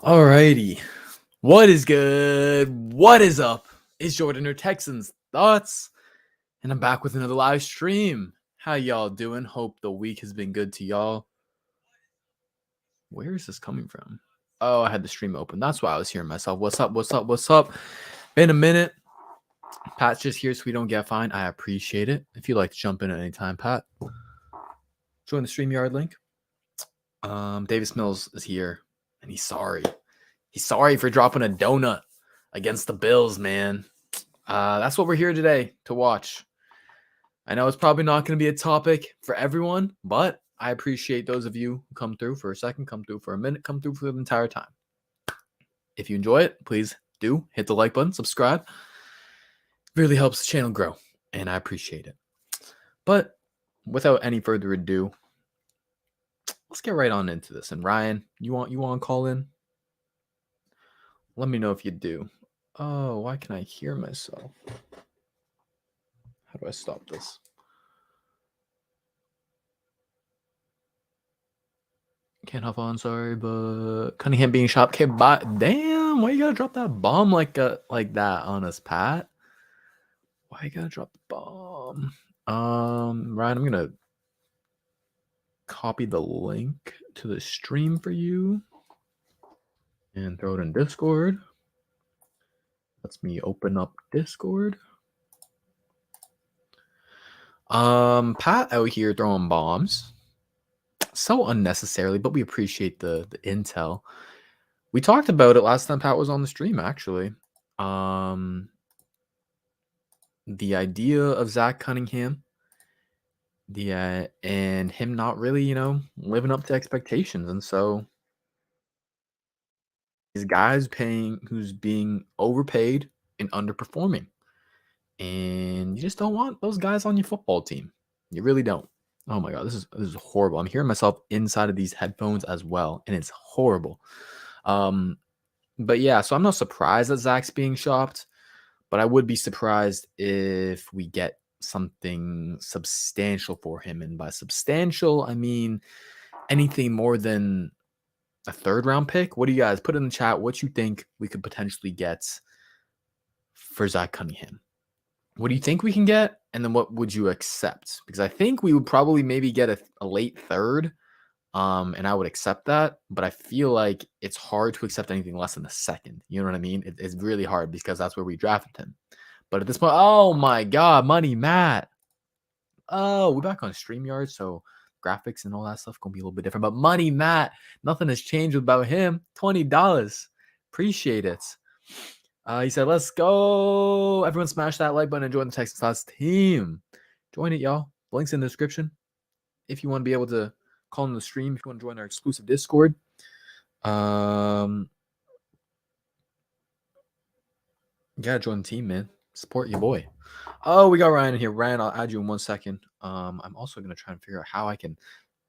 Alrighty. What is good? What is up? It's Jordan or Texans Thoughts. And I'm back with another live stream. How y'all doing? Hope the week has been good to y'all. Where is this coming from? Oh, I had the stream open. That's why I was hearing myself. What's up? What's up? What's up? Been a minute. Pat's just here so we don't get fined. I appreciate it. If you'd like to jump in at any time, Pat, join the StreamYard link. Davis Mills is here, and he's sorry. He's sorry for dropping a donut against the Bills, man. That's what we're here today to watch. I know it's probably not going to be a topic for everyone, but I appreciate those of you who come through for a second, come through for a minute, come through for the entire time. If you enjoy it, please do hit the like button, subscribe. It really helps the channel grow, and I appreciate it. But without any further ado, let's get right on into this. And Ryan, you want to call in? Let me know if you do. Oh, why can I hear myself? How do I stop this? Can't hop on, sorry, but Cunningham being shot. Okay, damn, why you gotta drop that bomb like that on us, Pat? Why you gotta drop the bomb? Ryan, I'm gonna copy the link to the stream for you and throw it in Discord. Lets me open up Discord. Pat out here throwing bombs. So unnecessarily, but we appreciate the intel. We talked about it last time Pat was on the stream, actually. The idea of Zach Cunningham, and him not really, living up to expectations. And so these guys who's being overpaid and underperforming. And you just don't want those guys on your football team. You really don't. Oh my God, this is horrible. I'm hearing myself inside of these headphones as well, and it's horrible. But yeah, so I'm not surprised that Zach's being shopped, but I would be surprised if we get something substantial for him. And by substantial, I mean anything more than a third round pick. What do you guys put in the chat? What you think we could potentially get for Zach Cunningham? What do you think we can get? And then what would you accept? Because I think we would probably maybe get a late third. And I would accept that, but I feel like it's hard to accept anything less than a second. You know what I mean? It's really hard because that's where we drafted him. But at this point, oh my God, Money Matt. Oh, we're back on StreamYard, so graphics and all that stuff gonna be a little bit different. But Money Matt, nothing has changed about him. $20. Appreciate it. He said, let's go. Everyone smash that like button and join the Texans Thoughts team. Join it, y'all. Links in the description. If you want to be able to call in the stream, if you want to join our exclusive Discord. You gotta join the team, man. Support your boy. Oh, we got Ryan in here. Ryan, I'll add you in 1 second. I'm also gonna try and figure out how I can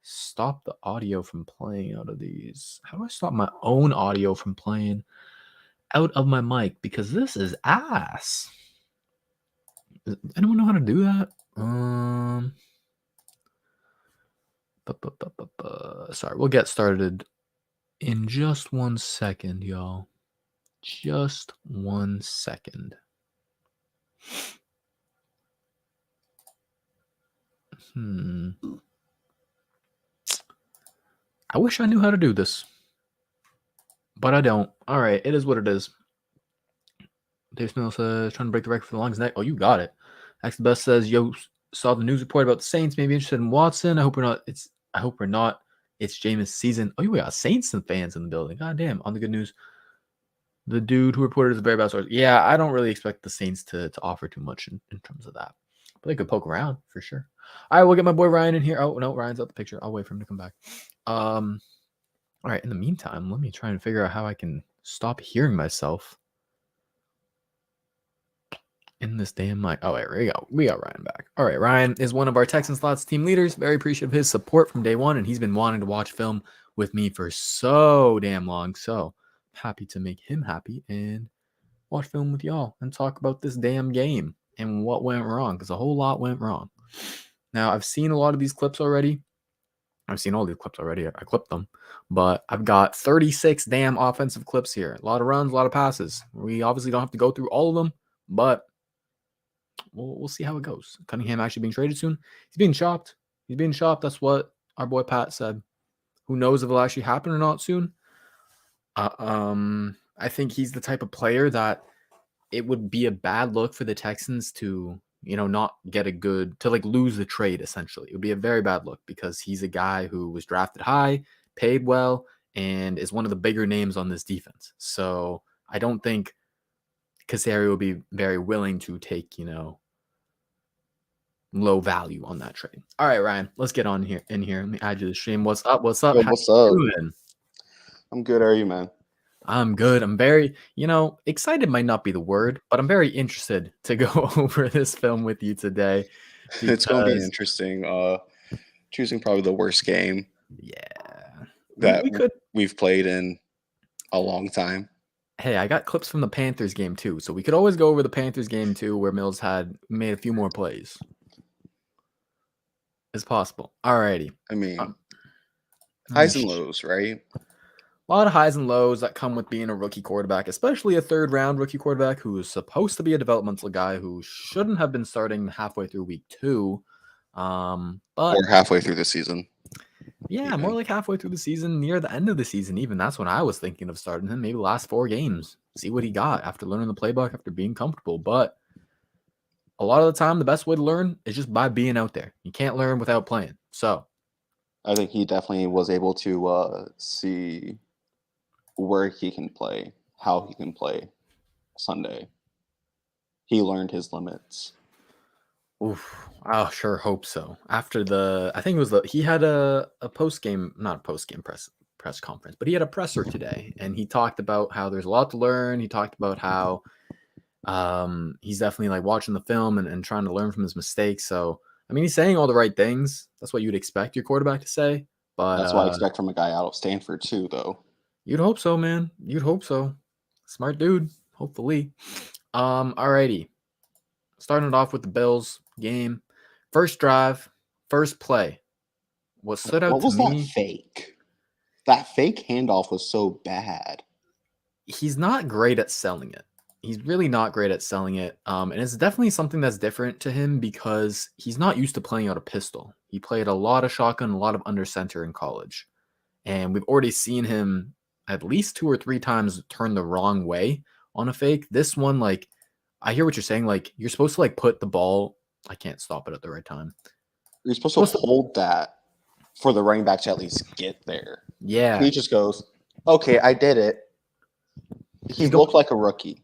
stop the audio from playing out of these. How do I stop my own audio from playing out of my mic? Because this is ass. Does anyone know how to do that? Sorry, we'll get started in just 1 second, y'all. Just 1 second. I wish I knew how to do this, but I don't. All right, it is what it is. Dave Smith says, trying to break the record for the longest neck. Oh, you got it. X the Best says, yo, saw the news report about the Saints. Maybe interested in Watson. I hope we're not. It's Jameis' season. Oh, we got Saints and fans in the building. God damn. On the good news, the dude who reported is a very bad source. Yeah, I don't really expect the Saints to offer too much in terms of that. But they could poke around for sure. All right, we'll get my boy Ryan in here. Oh, no, Ryan's out the picture. I'll wait for him to come back. All right, in the meantime, let me try and figure out how I can stop hearing myself in this damn mic. Oh, wait, we got Ryan back. All right, Ryan is one of our Texans Slots team leaders. Very appreciative of his support from day one, and he's been wanting to watch film with me for so damn long. So happy to make him happy and watch film with y'all and talk about this damn game and what went wrong, because a whole lot went wrong. Now, I've seen a lot of these clips already. I've seen all these clips already. I clipped them, but I've got 36 damn offensive clips here. A lot of runs, a lot of passes. We obviously don't have to go through all of them, but we'll see how it goes. Cunningham actually being traded soon. He's being shopped. He's being shopped. That's what our boy Pat said. Who knows if it'll actually happen or not soon? I think he's the type of player that it would be a bad look for the Texans to, not get a good to like lose the trade essentially. It would be a very bad look because he's a guy who was drafted high, paid well, and is one of the bigger names on this defense. So I don't think Casario will be very willing to take, low value on that trade. All right, Ryan, let's get on here in here. Let me add you to the stream. What's up? What's up? Yo, How what's you up? doing? I'm good. How are you, man? I'm good. I'm very, excited might not be the word, but I'm very interested to go over this film with you today It's going to be because, interesting. Choosing probably the worst game yeah, we, that we could. we've played in a long time. Hey, I got clips from the Panthers game too, so we could always go over the Panthers game too, where Mills had made a few more plays. It's possible. Alrighty. I mean, Let me highs and lows, right? A lot of highs and lows that come with being a rookie quarterback, especially a third round rookie quarterback who is supposed to be a developmental guy who shouldn't have been starting halfway through week 2. But Or halfway through the season. yeah, even. more like halfway through the season, near the end of the season. Even that's when I was thinking of starting him. Maybe the last 4 games, see what he got after learning the playbook, after being comfortable. But a lot of the time, the best way to learn is just by being out there. You can't learn without playing. So I think he definitely was able to see where he can play, how he can play Sunday. He learned his limits. oof, I sure hope so. After I think it was he had a post game, not a post game press conference, but he had a presser today, and he talked about how there's a lot to learn. He talked about how he's definitely like watching the film and trying to learn from his mistakes. So I mean, he's saying all the right things. That's what you'd expect your quarterback to say. But That's what I expect from a guy out of Stanford too, though. you'd hope so, man. You'd hope so. Smart dude. Hopefully. Alrighty. Starting it off with the Bills game. First drive, first play. What stood out What to was that me, fake? That fake handoff was so bad. he's not great at selling it. He's really not great at selling it. And it's definitely something that's different to him because he's not used to playing out a pistol. He played a lot of shotgun, a lot of under center in college. And we've already seen him at least 2 or 3 times turn the wrong way on a fake. This one, like, I hear what you're saying. Like, you're supposed to like put the ball. I can't stop it at the right time. You're supposed to hold that for the running back to at least get there. Yeah. He just goes, okay, I did it. He looked like a rookie.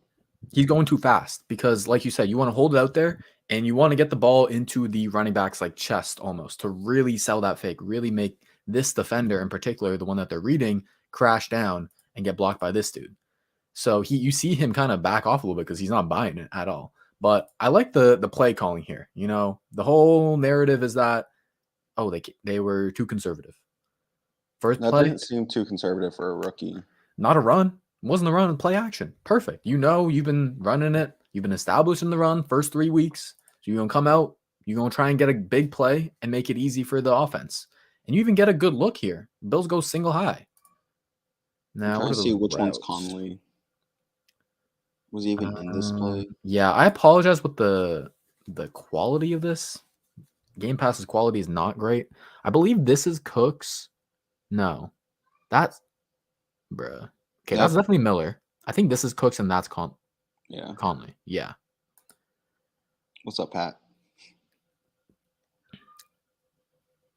He's going too fast because, like you said, you want to hold it out there and you want to get the ball into the running back's like chest almost to really sell that fake, really make this defender in particular, the one that they're reading, crash down and get blocked by this dude. So you see him kind of back off a little bit because he's not buying it at all. But I like the play calling here. The whole narrative is that they were too conservative. First That play didn't seem too conservative for a rookie. Not a run. It wasn't a run, play action. Perfect. You've been running it. You've been establishing the run first 3 weeks. So you're going to come out. You're going to try and get a big play and make it easy for the offense. And you even get a good look here. Bills go single high. Now, I'm trying what to are see those which one's routes? Conley. Was he even in this play? Yeah, I apologize with the quality of this. Game Pass's quality is not great. I believe this is Cooks. No. That's bruh. Okay, that's definitely Miller. I think this is Cooks and that's Conley. Yeah. What's up, Pat?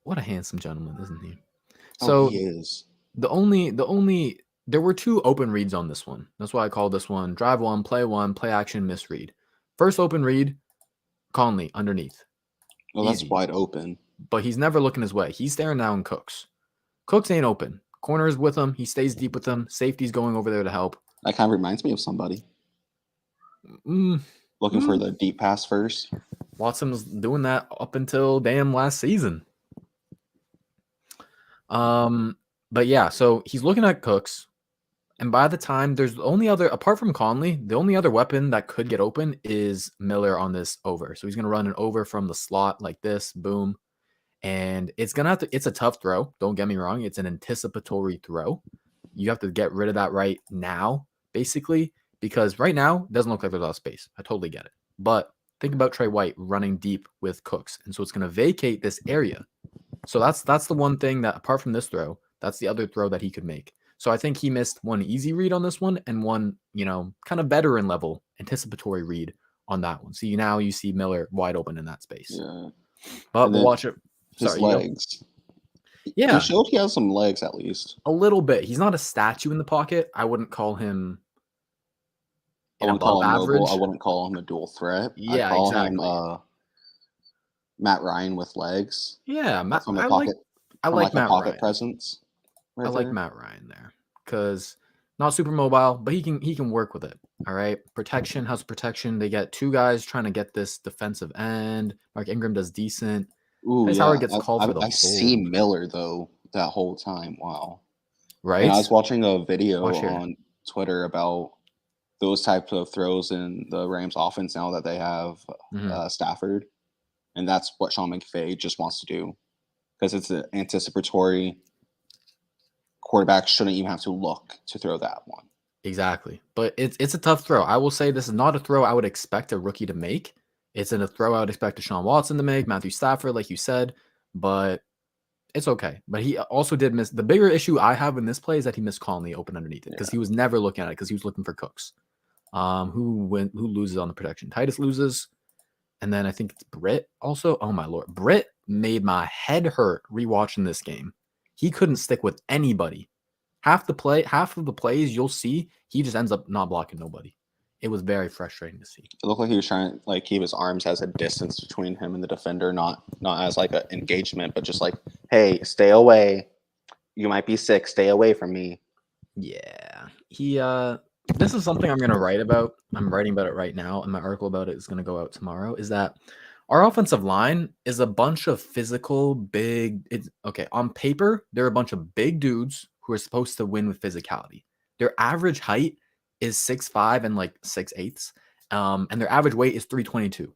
What a handsome gentleman, isn't he? So he is. There were 2 open reads on this one. That's why I call this one drive 1, play action, misread. First open read, Conley underneath. Well, that's wide open. But he's never looking his way. He's staring down Cooks. Cooks ain't open. Corner is with him. He stays deep with them. Safety's going over there to help. That kind of reminds me of somebody. Looking for the deep pass first. Watson was doing that up until damn last season. But yeah, so he's looking at Cooks. And by the time there's apart from Conley, the only other weapon that could get open is Miller on this over. So he's going to run an over from the slot like this, boom. And it's gonna have to. It's a tough throw. Don't get me wrong. It's an anticipatory throw. You have to get rid of that right now, basically, because right now it doesn't look like there's a lot of space. I totally get it. But think about Trey White running deep with Cooks, and so it's gonna vacate this area. So that's the one thing that, apart from this throw, that's the other throw that he could make. So I think he missed one easy read on this one and one, kind of veteran level anticipatory read on that one. So now you see Miller wide open in that space. Yeah. But And we'll then watch it. his Sorry, you go. legs. He Yeah, showed he has some legs at least. a little bit. He's not a statue in the pocket. I wouldn't call him I an wouldn't above call him mobile. I average. wouldn't call him a dual threat. I'd Yeah, call him exactly. Matt Ryan with legs Yeah, from a I like pocket I from like like a Matt pocket Ryan. presence I right like there. Matt Ryan there because not super mobile, but he can work with it. All right, protection, house protection. They get two guys trying to get this defensive end. Mark Ingram does decent. Ooh, Tyus yeah. Howard gets called for the I see hold, Miller though that whole time. Wow. And I right? was watching a video Watch here. on Twitter about those types of throws in the Rams offense now that they have Mhm. Stafford, and that's what Sean McVay just wants to do because it's an anticipatory. Quarterback shouldn't even have to look to throw that one. Exactly, but it's a tough throw. I will say this is not a throw I would expect a rookie to make. It's in a throw I would expect Deshaun Watson to make, Matthew Stafford, like you said, but it's okay. But he also did miss. The bigger issue I have in this play is that he missed Conley open underneath it because Yeah. he was never looking at it because he was looking for Cooks. Who loses on the protection? Titus loses, and then I think it's Britt also. Oh my lord, Britt made my head hurt rewatching this game. He couldn't stick with anybody. Half of the plays you'll see, he just ends up not blocking nobody. It was very frustrating to see. It looked like he was trying to like keep his arms as a distance between him and the defender, not as like an engagement, but just like, hey, stay away. You might be sick. Stay away from me. Yeah. This is something I'm gonna write about. I'm writing about it right now, and my article about it is gonna go out tomorrow. Is that our offensive line is a bunch of physical, big. It's okay. On paper, they're a bunch of big dudes who are supposed to win with physicality. Their average height is 6'5" and like 6'8", and their average weight is 322.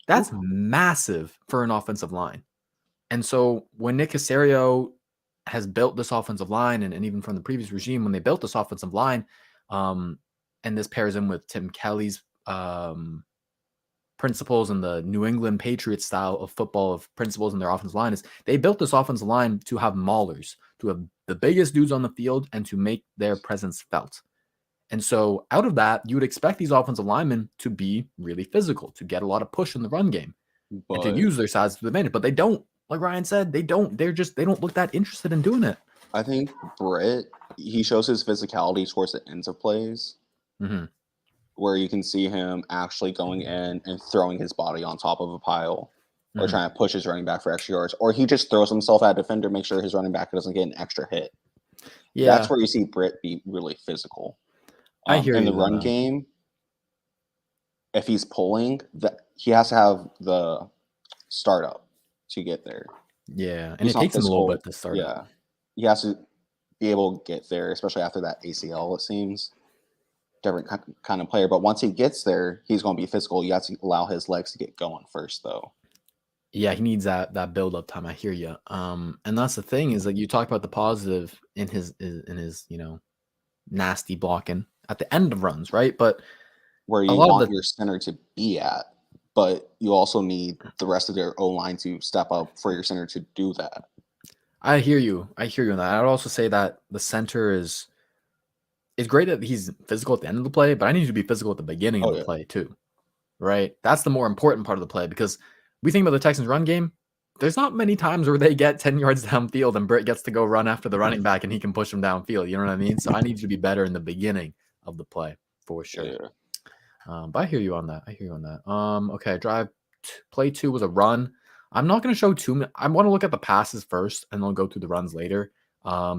That's Ooh. massive for an offensive line. And so when Nick Caserio has built this offensive line, and even from the previous regime, when they built this offensive line, um, and this pairs in with Tim Kelly's principles and the New England Patriots style of football of principles in their offensive line, is they built this offensive line to have maulers, to have the biggest dudes on the field, and to make their presence felt. And so out of that, you would expect these offensive linemen to be really physical, to get a lot of push in the run game, and to But use their size to the advantage. But they don't. Like Ryan said, they don't. They don't look that interested in doing it. I think Britt, he shows his physicality towards the ends of plays Mm-hmm. where you can see him actually going in and throwing his body on top of a pile or Mm-hmm. trying to push his running back for extra yards, or he just throws himself at a defender, make sure his running back doesn't get an extra hit. That's Yeah, where you see Britt be really physical. I hear In the you on run that. game, if he's pulling, that he has to have the startup to get there. Yeah, and He's it not takes him a little physical. bit to start up. Yeah, he has to be able to get there, especially after that ACL. It seems different kind of player, but once he gets there, he's going to be physical. You have to allow his legs to get going first, though. Yeah, he needs that build up time. I hear you. And that's the thing is like you talk about the positive in his nasty blocking at the end of runs, right? But Where a you lot of want the your center to be at, but you also need the rest of their O line to step up for your center to do that. I hear you. I hear you on that. I would also say that the center is it's great that he's physical at the end of the play, but I need you to be physical at the beginning of Oh the yeah, play too. Right? That's the more important part of the play because we think about the Texans run game. There's not many times where they get 10 yards downfield and Britt gets to go run after the running back and he can push him downfield. You know what I mean? So I need you to be better in the beginning of the play for sure. yeah. But I hear you on that. Okay, play 2 was a run. I'm not going to show too many. I want to look at the passes first and then go through the runs later.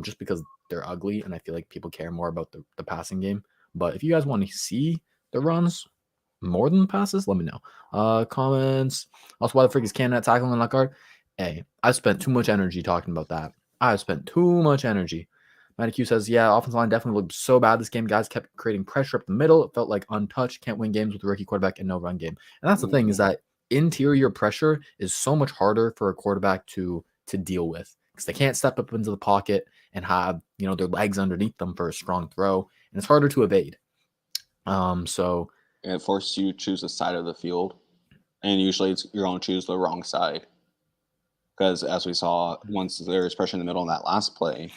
Just because they're ugly and I feel like people care more about the passing game. But if you guys want to see the runs, more than passes, let me know. Comments. Also, why the frick is Canada tackling on that guard? Hey, I spent too much energy talking about that. I spent too much energy. Matty Q says, yeah, offensive line definitely looked so bad this game. Guys kept creating pressure up the middle. It felt like untouched. Can't win games with a rookie quarterback and no run game. And that's the thing is that interior pressure is so much harder for a quarterback to deal with because they can't step up into the pocket and have, their legs underneath them for a strong throw, and it's harder to evade. So it forces you to choose a side of the field, and usually you're going to choose the wrong side. Because as we saw, once there was pressure in the middle in that last play,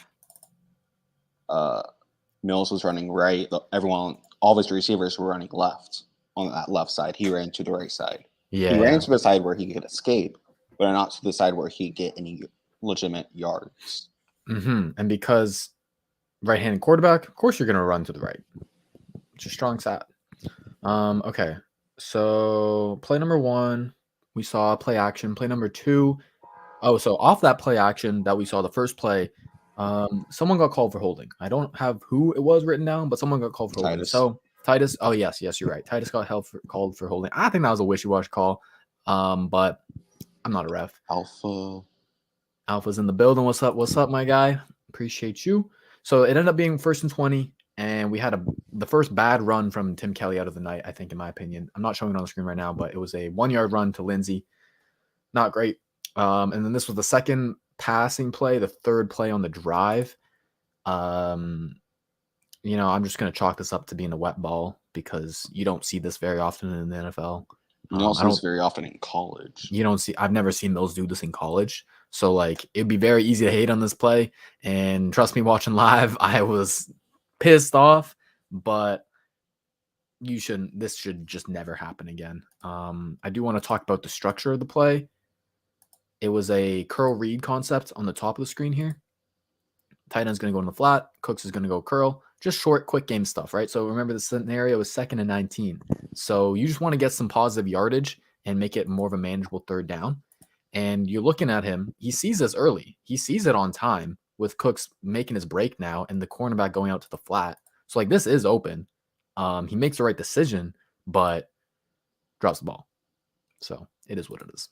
Mills was running right. All of his receivers were running left on that left side. He ran to the right side. He ran to the side where he could escape, but not to the side where he could get any legitimate yards. And because right-handed quarterback, of course you're going to run to the right. It's a strong side. Okay, so play number 1, we saw play action. Play number 2, so off that play action that we saw, the first play, someone got called for holding. I don't have who it was written down, but someone got called for holding. So Titus, oh yes, you're right. Titus got called for holding. I think that was a wishy-washy call, but I'm not a ref. Alpha's in the building. What's up, my guy? Appreciate you. So it ended up being 1st and 20, and we had the first bad run from Tim Kelly out of the night, I think, in my opinion. I'm not showing it on the screen right now, but it was a 1-yard run to Lindsey. Not great. And then this was the second passing play, the third play on the drive. I'm just going to chalk this up to being a wet ball because you don't see this very often in the NFL. You don't see this very often in college. I've never seen Mills do this in college. So, it'd be very easy to hate on this play. And trust me, watching live, I was pissed off. But this should just never happen again. I do want to talk about the structure of the play. It was a curl read concept on the top of the screen here. Tight end's going to go in the flat. Cooks is going to go curl. Just short, quick game stuff, right? So remember the scenario was 2nd and 19. So you just want to get some positive yardage and make it more of a manageable third down. And you're looking at him. He sees this early. He sees it on time with Cooks making his break now and the cornerback going out to the flat. So this is open. He makes the right decision, but drops the ball. So it is what it is.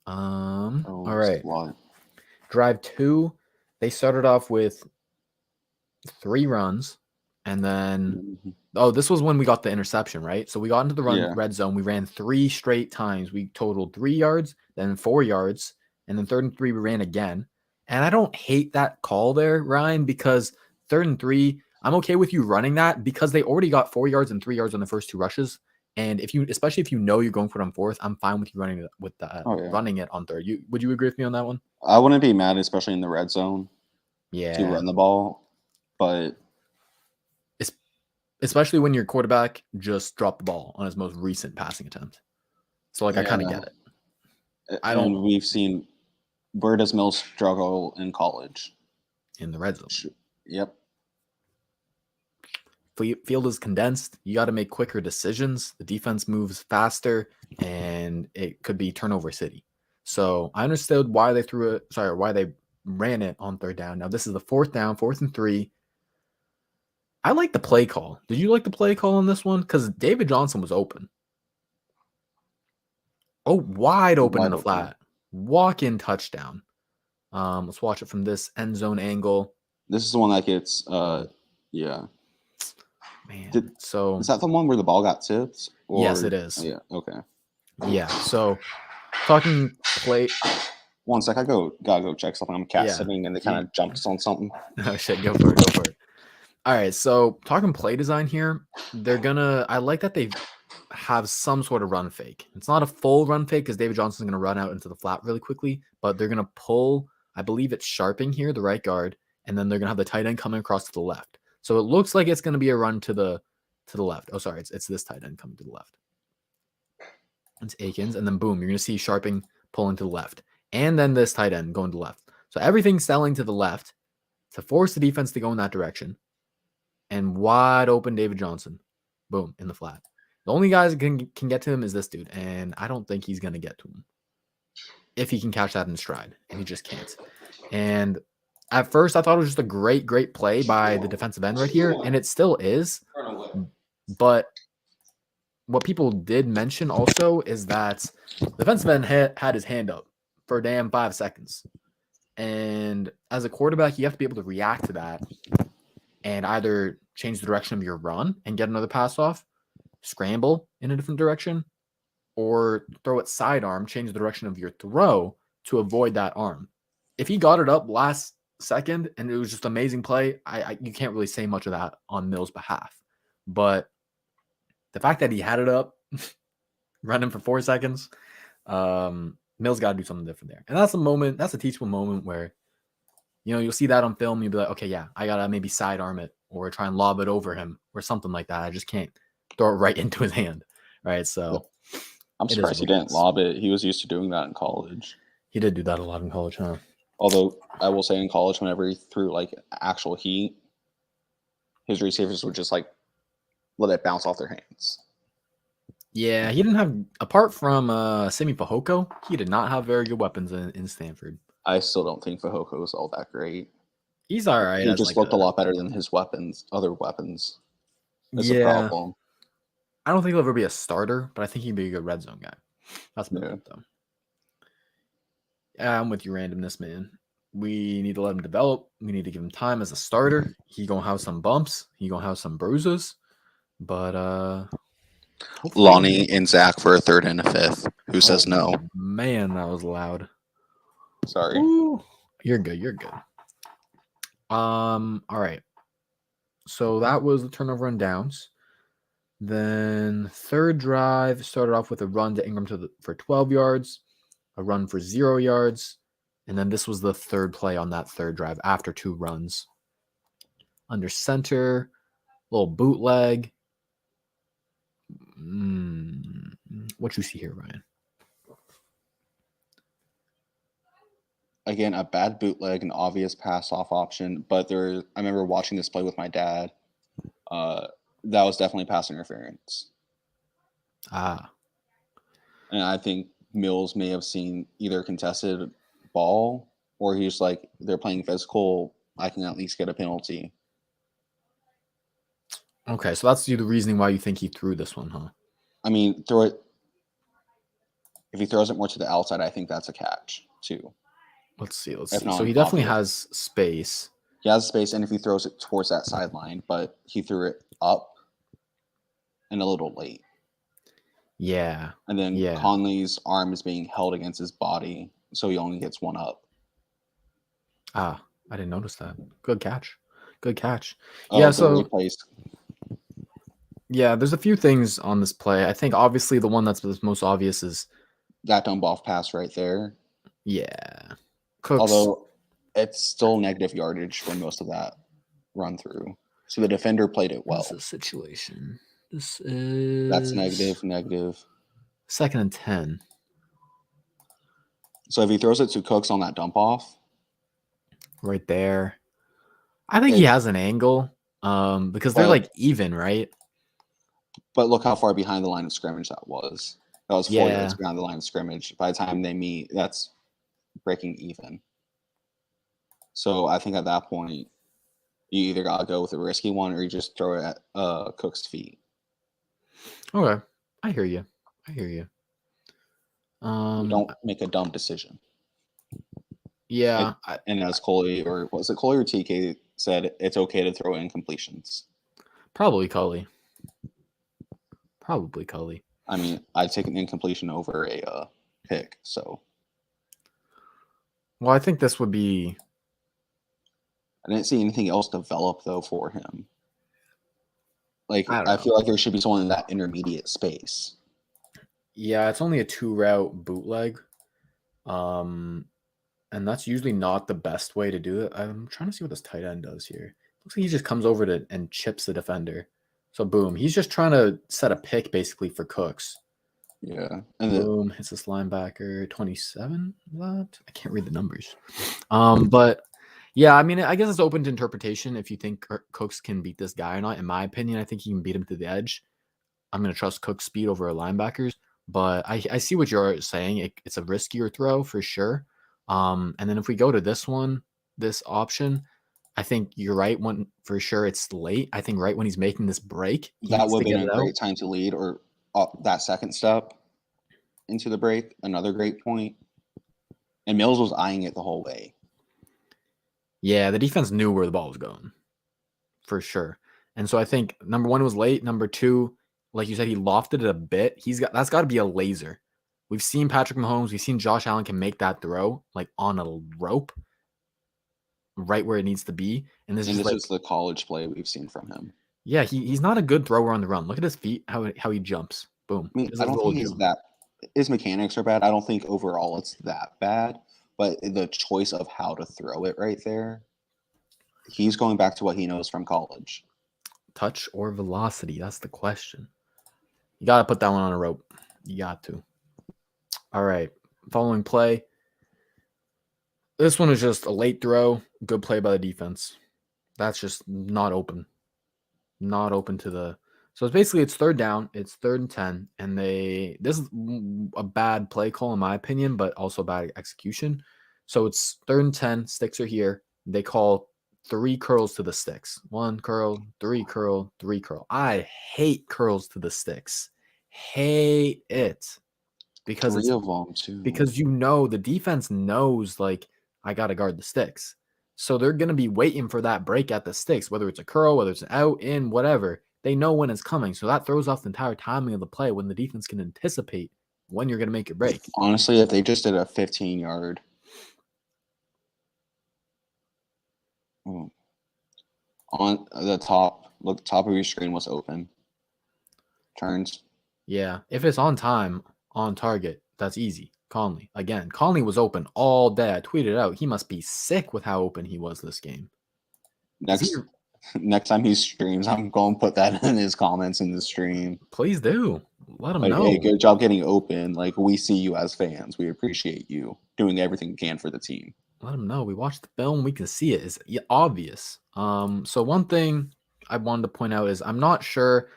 All right. Drive 2, they started off with 3 runs, and then this was when we got the interception, right? So we got into the red zone. We ran 3 straight times. We totaled 3 yards, then 4 yards, and then 3rd and 3 we ran again. And I don't hate that call there, Ryan, because 3rd and 3, I'm okay with you running that because they already got 4 yards and 3 yards on the first 2 rushes. And especially if you're going for it on 4th, I'm fine with you running it with that, running it on 3rd. Would you agree with me on that one? I wouldn't be mad, especially in the red zone. Yeah, to run the ball, but especially when your quarterback just dropped the ball on his most recent passing attempt. So I kind of get it. We've seen, where does Mills struggle in college? In the red zone. Yep. Field is condensed. You got to make quicker decisions. The defense moves faster, and it could be turnover city. So I understood why they why they ran it on 3rd down. Now this is the 4th down, 4th and 3. I like the play call. Did you like the play call on this one? Because David Johnson was open. Oh, wide open in the flat. Walk-in touchdown. Let's watch it from this end zone angle. This is the one that gets, Man, so is that the one where the ball got tipped? Yes, it is. Yeah. Okay. Yeah. So talking play. 1 sec. Gotta go check something. I'm cat sitting and they kind of jumped on something. Oh shit! Go for it. All right. So talking play design here, I like that they have some sort of run fake. It's not a full run fake because David Johnson's gonna run out into the flat really quickly, but they're gonna pull. I believe it's Sharping here, the right guard, and then they're gonna have the tight end coming across to the left. So it looks like it's going to be a run to the left. Oh, sorry. It's this tight end coming to the left. It's Akins. And then boom, you're going to see Sharping pulling to the left. And then this tight end going to the left. So everything's selling to the left to force the defense to go in that direction. And wide open David Johnson. Boom, in the flat. The only guys that can get to him is this dude. And I don't think he's going to get to him. If he can catch that in stride. And he just can't. And at first, I thought it was just a great play by the defensive end right here, and it still is. But what people did mention also is that the defensive end had his hand up for a damn 5 seconds. And as a quarterback, you have to be able to react to that and either change the direction of your run and get another pass off, scramble in a different direction, or throw it sidearm, change the direction of your throw to avoid that arm. If he got it up last second and it was just amazing play, you can't really say much of that on Mills' behalf. But the fact that he had it up, running for 4 seconds, Mills got to do something different there. And that's a moment, that's a teachable moment where, you'll see that on film. You'll be like, okay, yeah, I got to maybe sidearm it or try and lob it over him or something like that. I just can't throw it right into his hand, right? So I'm surprised he didn't lob it. He was used to doing that in college. He did do that a lot in college, huh? Although I will say in college, whenever he threw like actual heat, his receivers would just like let it bounce off their hands. Yeah, he didn't have, apart from Simi Fehoko, he did not have very good weapons in Stanford. I still don't think Fehoko was all that great. He's all right. He just looked a lot better than his other weapons. That's a problem. I don't think he'll ever be a starter, but I think he'd be a good red zone guy. That's about it, though. Yeah, I'm with you, randomness, man. We need to let him develop. We need to give him time as a starter. He gonna have some bumps. He gonna have some bruises. But Lonnie and Zach for a 3rd and a 5th. Who says no? Man, that was loud. Sorry. Ooh, you're good. You're good. All right. So that was the turnover and downs. Then 3rd drive started off with a run to Ingram for 12 yards, a run for 0 yards, and then this was the 3rd play on that 3rd drive after 2 runs. Under center, little bootleg. What you see here, Ryan? Again, a bad bootleg, an obvious pass-off option. But I remember watching this play with my dad. That was definitely pass interference. And I think Mills may have seen either contested ball or he's like, they're playing physical. I can at least get a penalty. Okay, so that's the reasoning why you think he threw this one, huh? I mean, throw it. If he throws it more to the outside, I think that's a catch too. Let's see. So he definitely has space. He has space, and if he throws it towards that sideline, but he threw it up and a little late. Yeah. And then Conley's arm is being held against his body, so he only gets one up. I didn't notice that. Good catch. Good catch. So replaced. Yeah, there's a few things on this play. I think obviously the one that's the most obvious is that dump off pass right there. Yeah. Cooks. Although it's still negative yardage for most of that run through. So the defender played it well. That's the situation. That's negative. 2nd and 10. So if he throws it to Cooks on that dump off. Right there. I think he has an angle because they're like even, right? But look how far behind the line of scrimmage that was. That was 4 yards behind the line of scrimmage. By the time they meet, that's breaking even. So I think at that point, you either got to go with a risky one or you just throw it at Cook's feet. Okay. I hear you. You don't make a dumb decision. Yeah. And as Coley, or was it Coley or TK said, it's okay to throw incompletions. Probably Cully. I mean, I'd take an incompletion over a pick. So. Well, I think this would be. I didn't see anything else develop though for him. Like I feel like there should be someone in that intermediate space. Yeah, it's only a 2-route bootleg. And that's usually not the best way to do it. I'm trying to see what this tight end does here. Looks like he just comes over and chips the defender. So boom, he's just trying to set a pick basically for Cooks. Yeah. And boom, hits this linebacker 27. What? I can't read the numbers. But yeah, I mean, I guess it's open to interpretation if you think Cooks can beat this guy or not. In my opinion, I think he can beat him to the edge. I'm going to trust Cook's speed over a linebacker's. But I see what you're saying. It's a riskier throw for sure. And then if we go to this option, I think you're right. When for sure it's late. I think right when he's making this break, that would have been a great time to lead, or that second step into the break. Another great point. And Mills was eyeing it the whole way. Yeah, the defense knew where the ball was going, for sure. And so I think number one was late. Number two, like you said, he lofted it a bit. That's got to be a laser. We've seen Patrick Mahomes. We've seen Josh Allen can make that throw like on a rope, right where it needs to be. And this is the college play we've seen from him. Yeah, he's not a good thrower on the run. Look at his feet, how he jumps. Boom. I mean, I don't think he's that. His mechanics are bad. I don't think overall it's that bad, but the choice of how to throw it right there, he's going back to what he knows from college. Touch or velocity? That's the question. You got to put that one on a rope. You got to. All right. Following play. This one is just a late throw. Good play by the defense. That's just not open. Not open to the... So it's basically, it's third down. It's 3rd and 10. And this is a bad play call in my opinion, but also bad execution. So it's 3rd and 10. Sticks are here. They call 3 curls to the sticks. 1 curl, 3 curl, 3 curl. I hate curls to the sticks. Hate it. Because 3 of them too. Because the defense knows, like, I got to guard the sticks. So they're going to be waiting for that break at the sticks, whether it's a curl, whether it's an out, in, whatever. They know when it's coming. So that throws off the entire timing of the play when the defense can anticipate when you're going to make your break. Honestly, if they just did a 15-yard on the top, look, the top of your screen was open. Turns. Yeah. If it's on time, on target, that's easy. Conley. Again, Conley was open all day. I tweeted out. He must be sick with how open he was this game. Next time he streams, I'm going to put that in his comments in the stream. Please do. Let him know. Hey, good job getting open. Like, we see you as fans. We appreciate you doing everything you can for the team. Let him know. We watched the film. We can see it. It's obvious. So one thing I wanted to point out is I'm not sure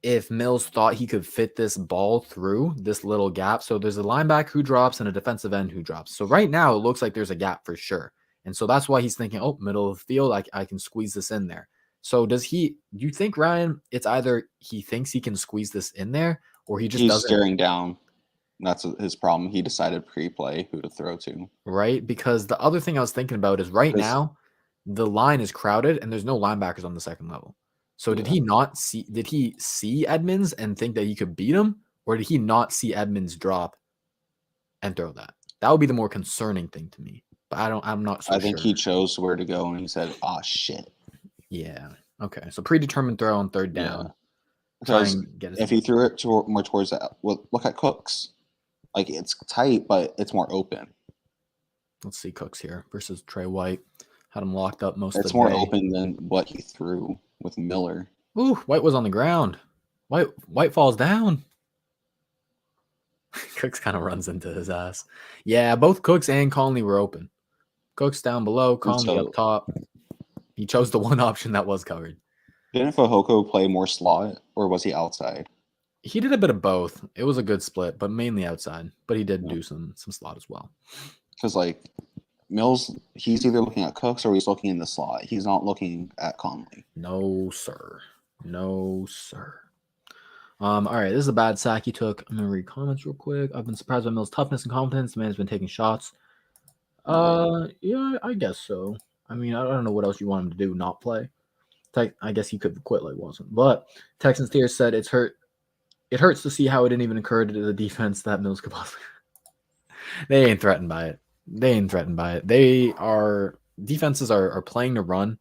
if Mills thought he could fit this ball through this little gap. So there's a linebacker who drops and a defensive end who drops. So right now it looks like there's a gap for sure. And so that's why he's thinking, oh, middle of the field, I can squeeze this in there. So do you think, Ryan, it's either he thinks he can squeeze this in there or he's staring down. That's his problem. He decided pre-play who to throw to. Right? Because the other thing I was thinking about is right now the line is crowded and there's no linebackers on the second level. So did he see Edmonds and think that he could beat him? Or did he not see Edmonds drop and throw that? That would be the more concerning thing to me. But I'm not so sure. I think he chose where to go and he said, "Oh shit." Yeah. Okay. So predetermined throw on 3rd down. Because if he threw it more towards that, well, look at Cooks. Like, it's tight, but it's more open. Let's see Cooks here versus Trey White. Had him locked up most of the day. It's more open than what he threw with Miller. Ooh, White was on the ground. White falls down. Cooks kind of runs into his ass. Yeah, both Cooks and Conley were open. Cooks down below, Conley up top. He chose the one option that was covered. Didn't Fehoko play more slot, or was he outside? He did a bit of both. It was a good split, but mainly outside. But he did do some slot as well. Because, like, Mills, he's either looking at Cooks or he's looking in the slot. He's not looking at Conley. No, sir. No, sir. All right, this is a bad sack he took. I'm going to read comments real quick. I've been surprised by Mills' toughness and confidence. The man has been taking shots. Yeah, I guess so. I mean, I don't know what else you want him to do, not play. I guess he could quit like wasn't. But Texans tier said it hurts to see how it didn't even occur to the defense that Mills could possibly. They ain't threatened by it. Defenses are playing the run.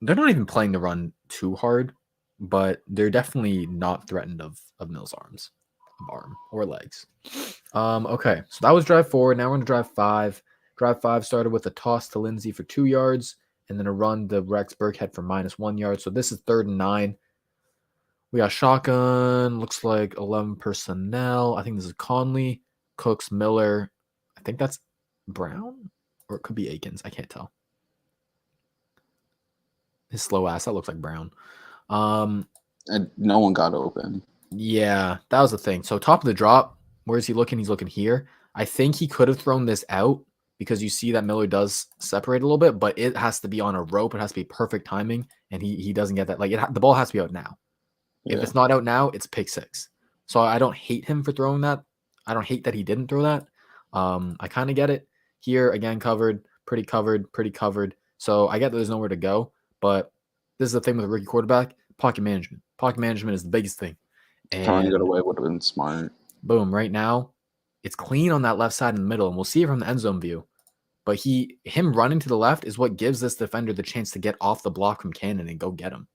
They're not even playing the run too hard, but they're definitely not threatened of Mills' arm or legs. Okay, so that was drive 4. Now we're going to drive 5. Drive 5 started with a toss to Lindsey for 2 yards and then a run to Rex Burkhead for -1 yard. So this is 3rd and 9. We got shotgun. Looks like 11 personnel. I think this is Conley, Cooks, Miller. I think that's Brown or it could be Akins. I can't tell. His slow ass. That looks like Brown. And no one got open. Yeah, that was the thing. So top of the drop, where is he looking? He's looking here. I think he could have thrown this out because you see that Miller does separate a little bit, but it has to be on a rope. It has to be perfect timing, and he doesn't get that. Like the ball has to be out now. Yeah. If it's not out now, it's pick 6. So I don't hate him for throwing that. I don't hate that he didn't throw that. I kind of get it. Here, again, pretty covered. So I get that there's nowhere to go, but this is the thing with a rookie quarterback. Pocket management. Pocket management is the biggest thing. Trying to get And away would have been smart. boom, right now, it's clean on that left side in the middle, and we'll see it from the end zone view. But him running to the left is what gives this defender the chance to get off the block from Cannon and go get him.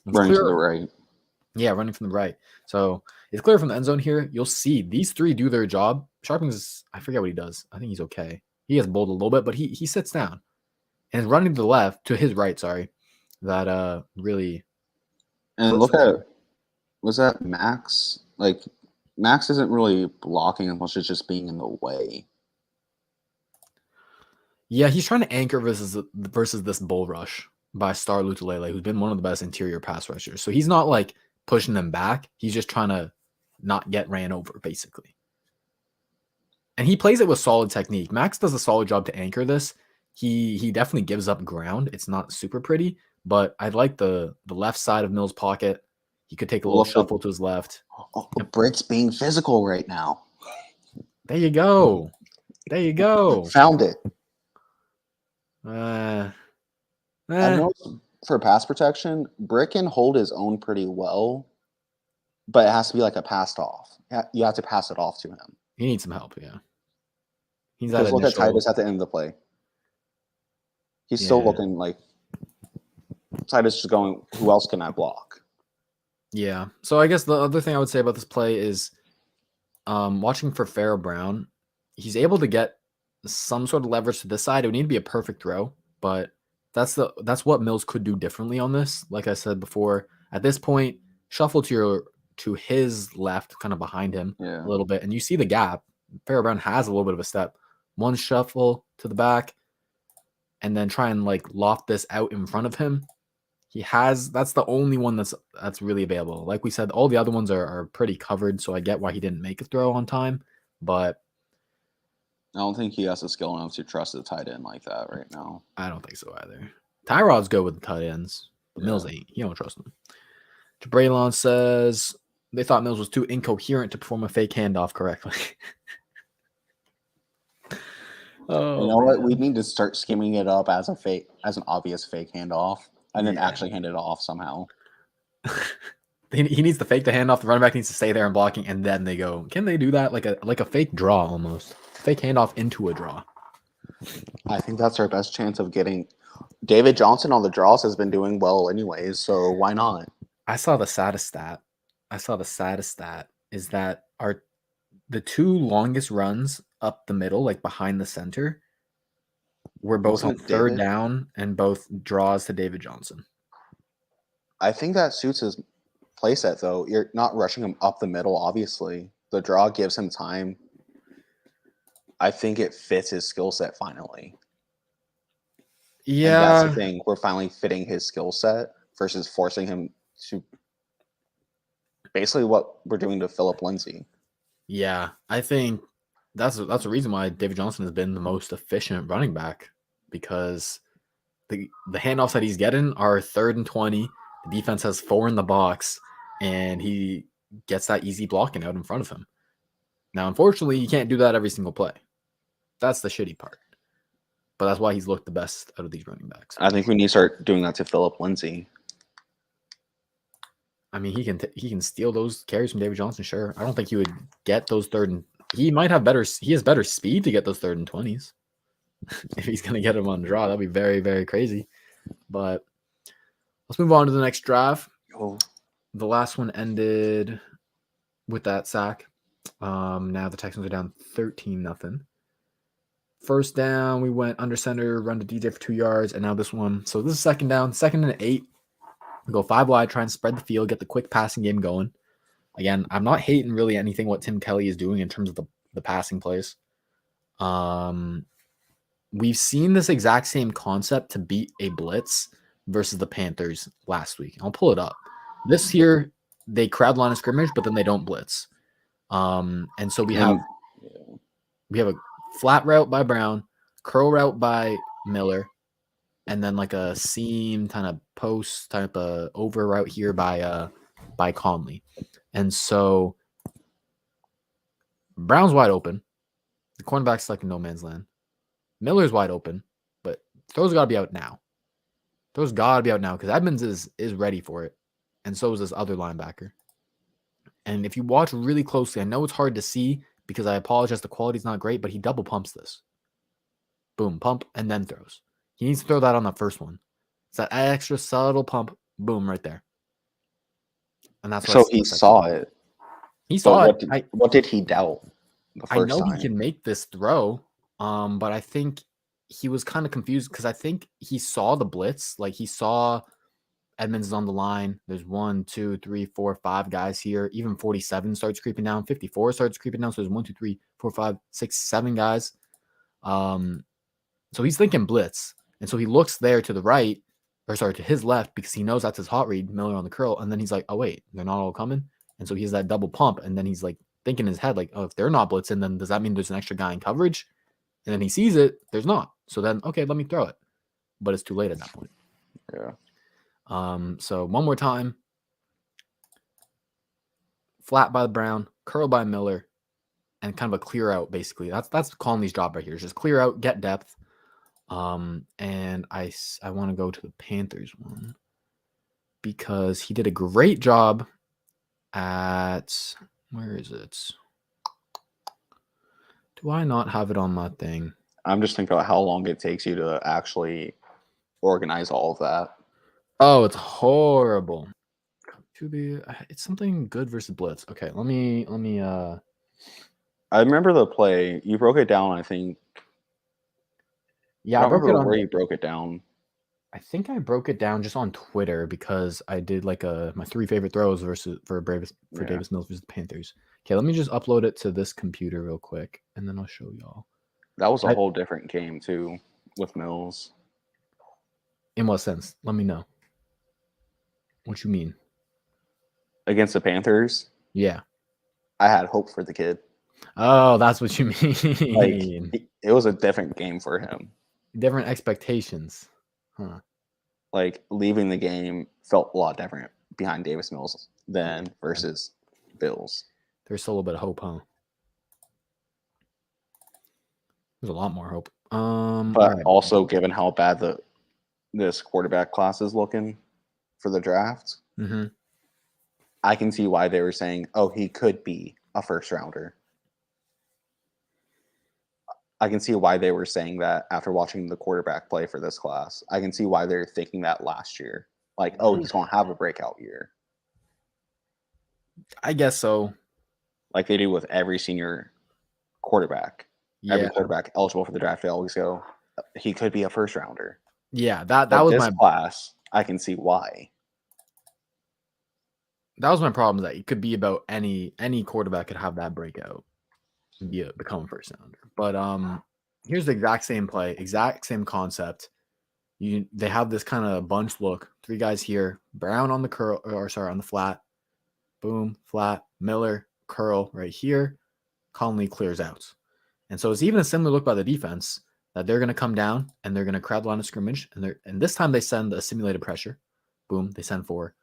It's Running clear. to the right. Yeah, running from the right. So it's clear from the end zone here. You'll see these three do their job. Sharping's, I forget what he does. I think he's okay. He has bowled a little bit, but he sits down and running to the left, to his right, sorry. That really. And look at, was that Max? Like, Max isn't really blocking as much as just being in the way. Yeah, he's trying to anchor versus this bull rush by Star Lutulele, who's been one of the best interior pass rushers. So he's not like pushing them back. He's just trying to not get ran over, basically. And he plays it with solid technique. Max does a solid job to anchor this. He definitely gives up ground. It's not super pretty, but I like the left side of Mills' pocket. He could take a little shuffle to his left. Oh, Britt's being physical right now. There you go. There you go. Found it. I know for pass protection, Britt can hold his own pretty well, but it has to be like a passed off. You have to pass it off to him. He needs some help, yeah. He's Just look at Titus at the end of the play. He's still looking like Titus just going, who else can I block? Yeah. So I guess the other thing I would say about this play is watching for Pharaoh Brown, he's able to get some sort of leverage to this side. It would need to be a perfect throw, but that's what Mills could do differently on this. Like I said before, at this point, shuffle to his left, kind of behind him a little bit, and you see the gap. Pharaoh Brown has a little bit of a step. One shuffle to the back, and then try and like loft this out in front of him. That's the only one that's really available. Like we said, all the other ones are pretty covered, so I get why he didn't make a throw on time, but I don't think he has the skill enough to trust the tight end like that right now. I don't think so either. Tyrod's good with the tight ends, but Mills ain't. He don't trust them. Jabraylon says they thought Mills was too incoherent to perform a fake handoff correctly. Oh, you know what? We need to start skimming it up as an obvious fake handoff, and then actually hand it off somehow. He needs to fake the handoff. The running back needs to stay there and blocking, and then they go. Can they do that like a fake draw almost? Fake handoff into a draw. I think that's our best chance of getting. David Johnson on the draws has been doing well anyways, so why not? I saw the saddest stat is that the two longest runs up the middle, like behind the center, were both on third down and both draws to David Johnson. I think that suits his play set, though. You're not rushing him up the middle, obviously. The draw gives him time. I think it fits his skill set finally. Yeah. And that's the thing. We're finally fitting his skill set versus forcing him to basically what we're doing to Philip Lindsay. Yeah, I think that's the reason why David Johnson has been the most efficient running back, because the handoffs that he's getting are 3rd and 20. The defense has 4 in the box, and he gets that easy blocking out in front of him. Now, unfortunately, you can't do that every single play. That's the shitty part. But that's why he's looked the best out of these running backs. I think we need to start doing that to Philip Lindsay. I mean, he can steal those carries from David Johnson, sure. I don't think he would get those he has better speed to get those 3rd and 20s. If he's going to get him on the draw, that'd be very, very crazy. But let's move on to the next drive. The last one ended with that sack. Now the Texans are down 13-0. First down, we went under center, run to DJ for 2 yards, and now this one. So this is second down, 2nd and 8. We go 5 wide, try and spread the field, get the quick passing game going. Again, I'm not hating really anything what Tim Kelly is doing in terms of the passing plays. We've seen this exact same concept to beat a blitz versus the Panthers last week. I'll pull it up. This year, they crowd line of scrimmage, but then they don't blitz. And so we have a flat route by Brown, curl route by Miller, and then like a seam kind of post type of over route here by Conley. And so Brown's wide open. The cornerback's like in no man's land. Miller's wide open, but throws got to be out now. Because Edmonds is ready for it. and so is this other linebacker. And if you watch really closely, I know it's hard to see because I apologize, the quality's not great, but he double pumps this. Boom, pump, and then throws. He needs to throw that on the first one. It's that extra subtle pump, boom, right there. And that's what. So he saw it. He saw it. What did he doubt the first time? I know he can make this throw, but I think he was kind of confused because I think he saw the blitz. Like he saw Edmonds is on the line. There's 1, 2, 3, 4, 5 guys here. Even 47 starts creeping down. 54 starts creeping down. So there's 1, 2, 3, 4, 5, 6, 7 guys. So he's thinking blitz. And so he looks there to the right, or sorry, to his left, because he knows that's his hot read, Miller on the curl. And then he's like, oh, wait, they're not all coming. And so he has that double pump. And then he's like thinking in his head, like, oh, if they're not blitzing, then does that mean there's an extra guy in coverage? And then he sees it. There's not. So then, okay, let me throw it. But it's too late at that point. Yeah. So one more time. Flat by Brown, curl by Miller, and kind of a clear out, basically. That's Conley's job right here. Just clear out, get depth. And I want to go to the Panthers one because he did a great job at, where is it? Do I not have it on my thing? I'm just thinking about how long it takes you to actually organize all of that. Oh, it's horrible. It's something good versus blitz. Okay, let me I remember the play. You broke it down, I think. Yeah, I don't remember where you broke it down. I think I broke it down just on Twitter because I did like my 3 favorite throws for Davis Mills versus the Panthers. Okay, let me just upload it to this computer real quick, and then I'll show y'all. That was a whole different game too with Mills. In what sense? Let me know. What you mean? Against the Panthers? Yeah. I had hope for the kid. Oh, that's what you mean. Like, it was a different game for him. Different expectations. Huh. Like, leaving the game felt a lot different behind Davis Mills than versus Bills. There's still a little bit of hope, huh? There's a lot more hope. But also, given how bad this quarterback class is looking for the draft, I can see why they were saying, oh, he could be a first rounder. I can see why they were saying that after watching the quarterback play for this class. I can see why they're thinking that last year. Like, oh, he's going to have a breakout year. I guess so. Like they do with every senior quarterback. Yeah. Every quarterback eligible for the draft, they always go, he could be a first rounder. Yeah, that was this class. I can see why. That was my problem, that it could be about any quarterback could have that breakout and become a first rounder. But here's the exact same play, exact same concept. They have this kind of bunch look. 3 guys here. Brown on the curl, on the flat. Boom, flat. Miller, curl right here. Conley clears out. And so it's even a similar look by the defense that they're going to come down and they're going to crowd the line of scrimmage. And this time they send a simulated pressure. Boom, they send 4.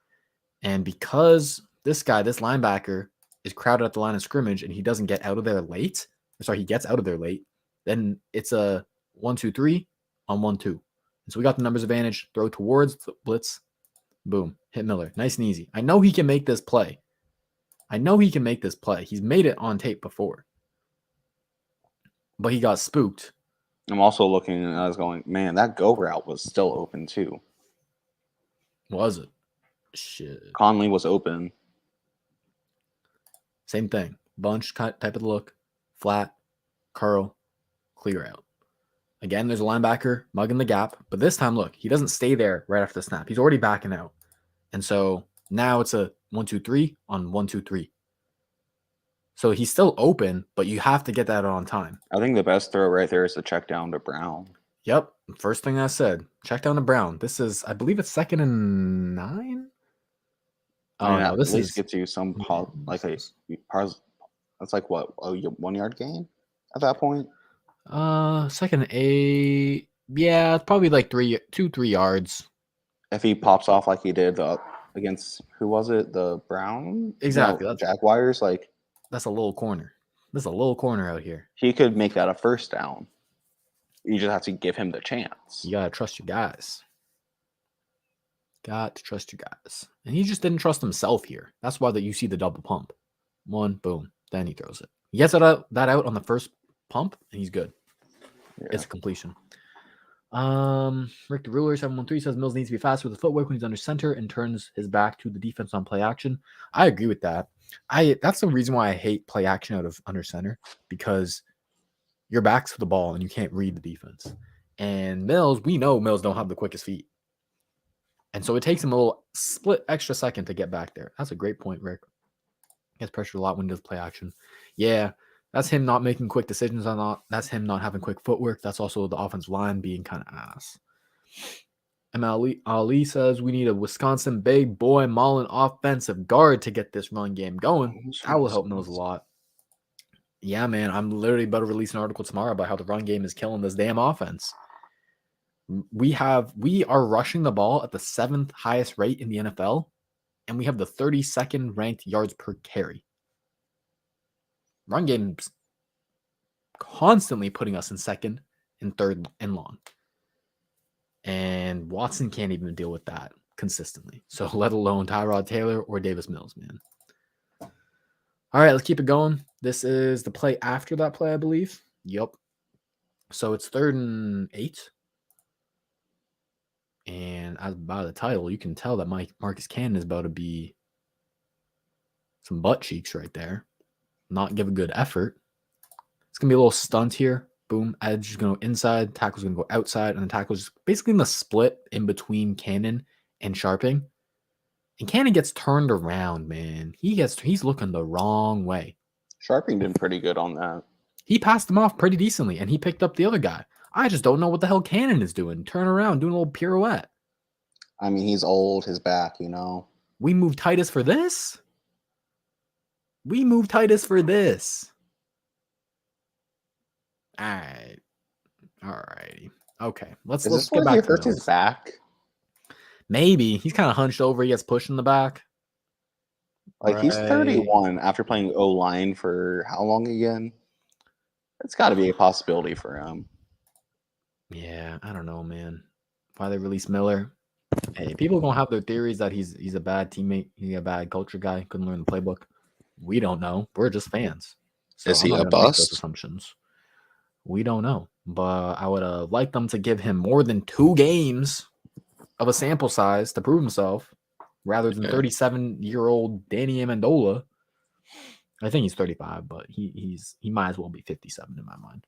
And because this linebacker is crowded at the line of scrimmage and he doesn't get out of there late, he gets out of there late, then it's a 1-2-3 on 1-2. And so we got the numbers advantage, throw towards the blitz, boom, hit Miller. Nice and easy. I know he can make this play. He's made it on tape before. But he got spooked. I'm also looking and I was going, man, that go route was still open too. Was it? Shit. Conley was open. Same thing. Bunch type of look. Flat. Curl. Clear out. Again, there's a linebacker mugging the gap. But this time, look, he doesn't stay there right after the snap. He's already backing out. And so now it's a 1-2-3 on 1-2-3. So he's still open, but you have to get that on time. I think the best throw right there is the check down to Brown. Yep. First thing I said, check down to Brown. This is, I believe it's 2nd and 9. Oh, no, this at least gets you some that's like what, a 1 yard gain at that point? 2nd and 8. Yeah, it's probably like 3 yards. If he pops off like he did against, who was it? The Browns? Exactly. No, Jaguars. Like, that's a little corner. There's a little corner out here. He could make that a first down. You just have to give him the chance. You got to trust your guys. Got to trust your guys. And he just didn't trust himself here. That's why that you see the double pump. One, boom, then he throws it. He gets that out on the first pump, and he's good. Yeah. It's a completion. Rick the Ruler 713 says Mills needs to be faster with the footwork when he's under center and turns his back to the defense on play action. I agree with that. That's the reason why I hate play action out of under center, because your back's to the ball and you can't read the defense. And Mills, we know Mills don't have the quickest feet. And so it takes him a little split extra second to get back there. That's a great point, Rick. Gets pressured a lot when he does play action. Yeah, that's him not making quick decisions. That's him not having quick footwork. That's also the offensive line being kind of ass. Ali says we need a Wisconsin big boy Mullen offensive guard to get this run game going. That will help Mills a lot. Yeah, man, I'm literally about to release an article tomorrow about how the run game is killing this damn offense. We are rushing the ball at the 7th highest rate in the NFL, and we have the 32nd ranked yards per carry. Run game's constantly putting us in 2nd and 3rd and long. And Watson can't even deal with that consistently. So let alone Tyrod Taylor or Davis Mills, man. All right, let's keep it going. This is the play after that play, I believe. Yep. So it's 3rd and 8. And as by the title, you can tell that Marcus Cannon is about to be some butt cheeks right there. Not give a good effort. It's going to be a little stunt here. Boom. Edge is going to go inside. Tackle's going to go outside. And the tackle's basically in the split in between Cannon and Sharping. And Cannon gets turned around, man. He's looking the wrong way. Sharping did pretty good on that. He passed him off pretty decently, and he picked up the other guy. I just don't know what the hell Cannon is doing. Turn around, doing a little pirouette. I mean, he's old, his back, you know. We moved Titus for this? All right. All righty. Okay. Let's get back to his back. Maybe. He's kind of hunched over. He gets pushed in the back. Like, right. He's 31 after playing O-line for how long again? It's got to be a possibility for him. Yeah, I don't know, man. Why they released Miller? Hey, people are going to have their theories that he's a bad teammate. He's a bad culture guy. Couldn't learn the playbook. We don't know. We're just fans. So is he a bust? Assumptions. We don't know. But I would have liked them to give him more than 2 games of a sample size to prove himself rather than 37-year-old Danny Amendola. I think he's 35, but he might as well be 57 in my mind.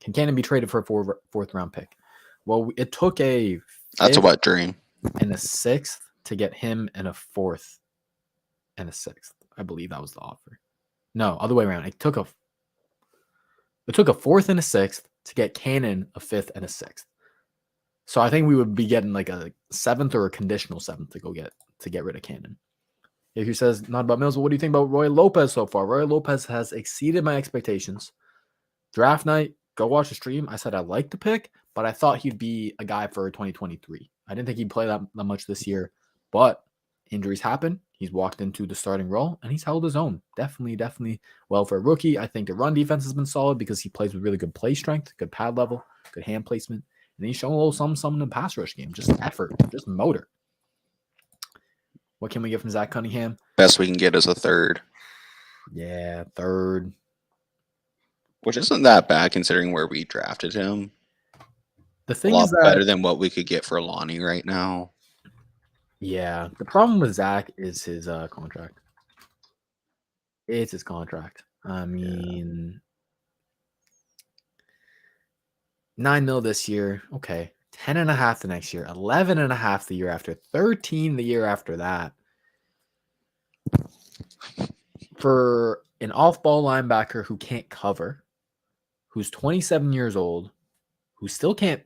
Can Cannon be traded for a 4th round pick? Well, it took a that's a wet dream and a 6th to get him and a 4th and a 6th. I believe that was the offer. No, other way around. It took a 4th and a 6th to get Cannon a 5th and a 6th. So I think we would be getting like a 7th or a conditional 7th to get rid of Cannon. If he says not about Mills, but what do you think about Roy Lopez so far? Roy Lopez has exceeded my expectations. Draft night, go watch the stream. I said I liked the pick, but I thought he'd be a guy for 2023. I didn't think he'd play that much this year, but injuries happen. He's walked into the starting role, and he's held his own. Definitely well for a rookie. I think the run defense has been solid because he plays with really good play strength, good pad level, good hand placement, and he's shown a little something in the pass rush game. Just effort, just motor. What can we get from Zach Cunningham? Best we can get is a 3rd. Yeah, 3rd. Which isn't that bad considering where we drafted him. The thing is that, better than what we could get for Lonnie right now. Yeah, the problem with Zach is his contract. It's his contract. I mean, $9 million this year. Okay. 10.5 the next year, 11.5 the year after, 13 the year after that. For an off-ball linebacker who can't cover, who's 27 years old, who still can't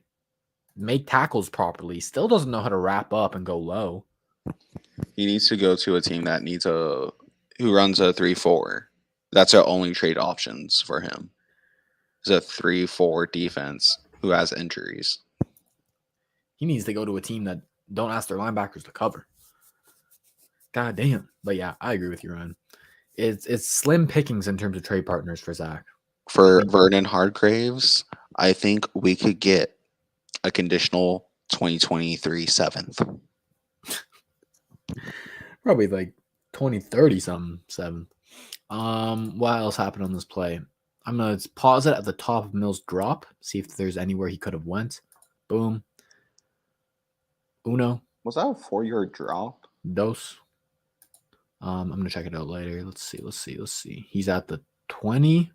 make tackles properly, still doesn't know how to wrap up and go low. He needs to go to a team that who runs a 3-4. That's our only trade options for him. It's a 3-4 defense who has injuries. He needs to go to a team that don't ask their linebackers to cover. God damn. But yeah, I agree with you, Ryan. It's slim pickings in terms of trade partners for Zach. For Vernon Hargraves, I think we could get a conditional 2023 7th. Probably like 20, 30 something, 7. What else happened on this play? I'm going to pause it at the top of Mills' drop, see if there's anywhere he could have went. Boom. Uno. Was that a 4-yard drop? Dos. I'm going to check it out later. Let's see. He's at the 20.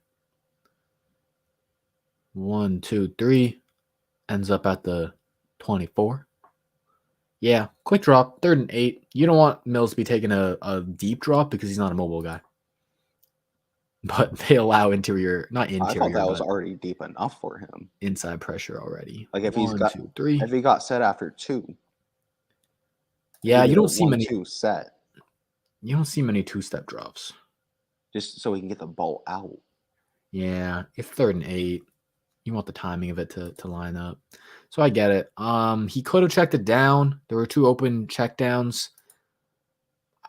1, 2, 3. Ends up at the 24. Yeah, quick drop, 3rd and 8. You don't want Mills to be taking a deep drop because he's not a mobile guy. But they allow not interior. I thought that was already deep enough for him. Inside pressure already. Like if he got set after 2. Yeah, you don't see many 2 set. You don't see many 2-step drops. Just so he can get the ball out. Yeah, if 3rd and 8, you want the timing of it to line up. So I get it. He could have checked it down. There were 2 open checkdowns.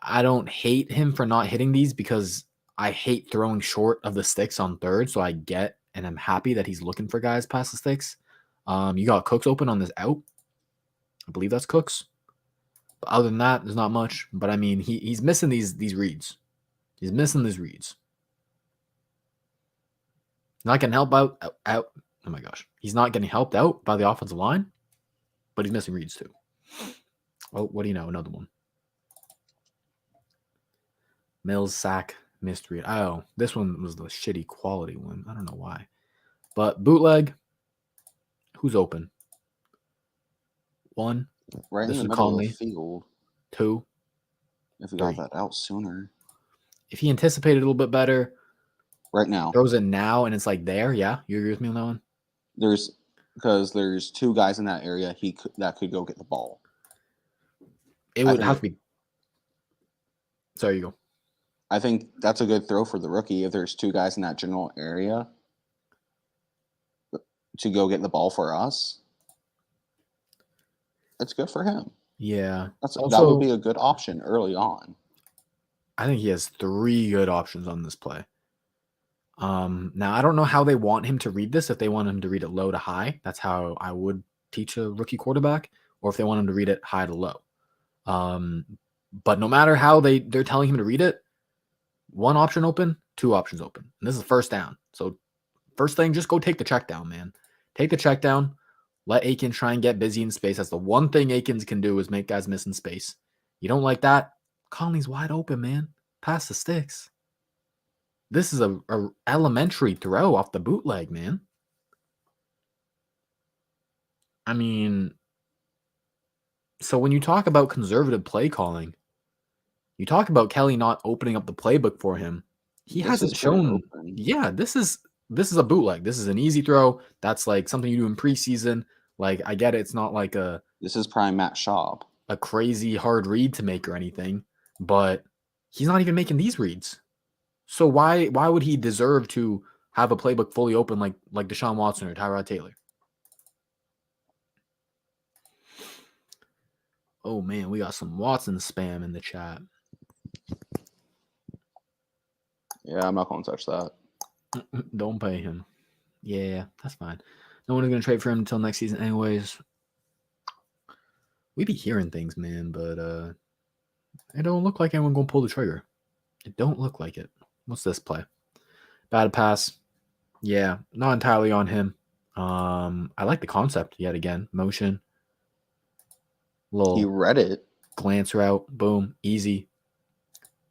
I don't hate him for not hitting these because I hate throwing short of the sticks on 3rd. So I get and I'm happy that he's looking for guys past the sticks. You got Cooks open on this out. I believe that's Cooks. But other than that, there's not much. But I mean, he's missing these reads. He's missing these reads. Not getting help out. Oh my gosh. He's not getting helped out by the offensive line, but he's missing reads too. Oh, what do you know? Another one. Mills sack, missed read. Oh, this one was the shitty quality one. I don't know why. But bootleg, who's open? 1. Right in the middle of the field. 2. If he got that out sooner. If he anticipated a little bit better. Right now. Throws it now and it's like there. Yeah, you agree with me on that one? Because there's 2 guys in that area that could go get the ball. It would have to be. Sorry, you go. I think that's a good throw for the rookie if there's 2 guys in that general area to go get the ball for us. It's good for him. Yeah. That would be a good option early on. I think he has 3 good options on this play. Now, I don't know how they want him to read this. If they want him to read it low to high, that's how I would teach a rookie quarterback. Or if they want him to read it high to low. But no matter how they're telling him to read it, 1 option open, 2 options open. And this is 1st down. So first thing, just go take the check down, man. Take the check down. Let Akins try and get busy in space. That's the one thing Akins can do is make guys miss in space. You don't like that? Conley's wide open, man. Pass the sticks. This is a elementary throw off the bootleg, man. I mean, so when you talk about conservative play calling, you talk about Kelly not opening up the playbook for him. He hasn't shown. Yeah, this is a bootleg. This is an easy throw. That's like something you do in preseason. Like, I get it. It's not like this is prime Matt Schaub. A crazy hard read to make or anything, but he's not even making these reads. So why would he deserve to have a playbook fully open like Deshaun Watson or Tyrod Taylor? Oh man, we got some Watson spam in the chat. Yeah, I'm not going to touch that. Don't pay him. Yeah, that's fine. No one is going to trade for him until next season anyways. We be hearing things, man, but it don't look like anyone going to pull the trigger. It don't look like it. What's this play? Bad pass. Yeah, not entirely on him. I like the concept yet again. Motion. He read it. Glance route. Boom. Easy.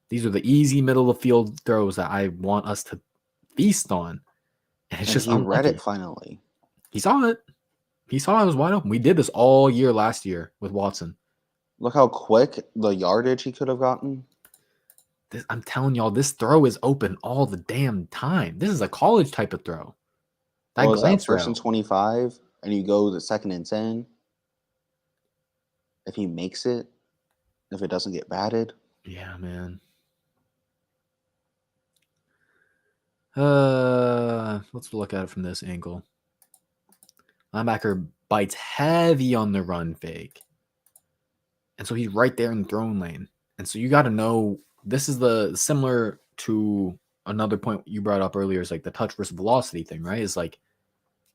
These are the easy middle of the field throws that I want us to feast on. And it's just he read it finally. He saw it. He saw it was wide open. We did this all year last year with Watson. Look how quick the yardage he could have gotten. I'm telling y'all, this throw is open all the damn time. This is a college type of throw. That glance route. 1st and 25, and you go to 2nd and 10. If he makes it, if it doesn't get batted. Yeah, man. Let's look at it from this angle. Linebacker bites heavy on the run fake. And so he's right there in the throwing lane. And so you got to know, this is the similar to another point you brought up earlier, is like the touch versus velocity thing, right? It's like,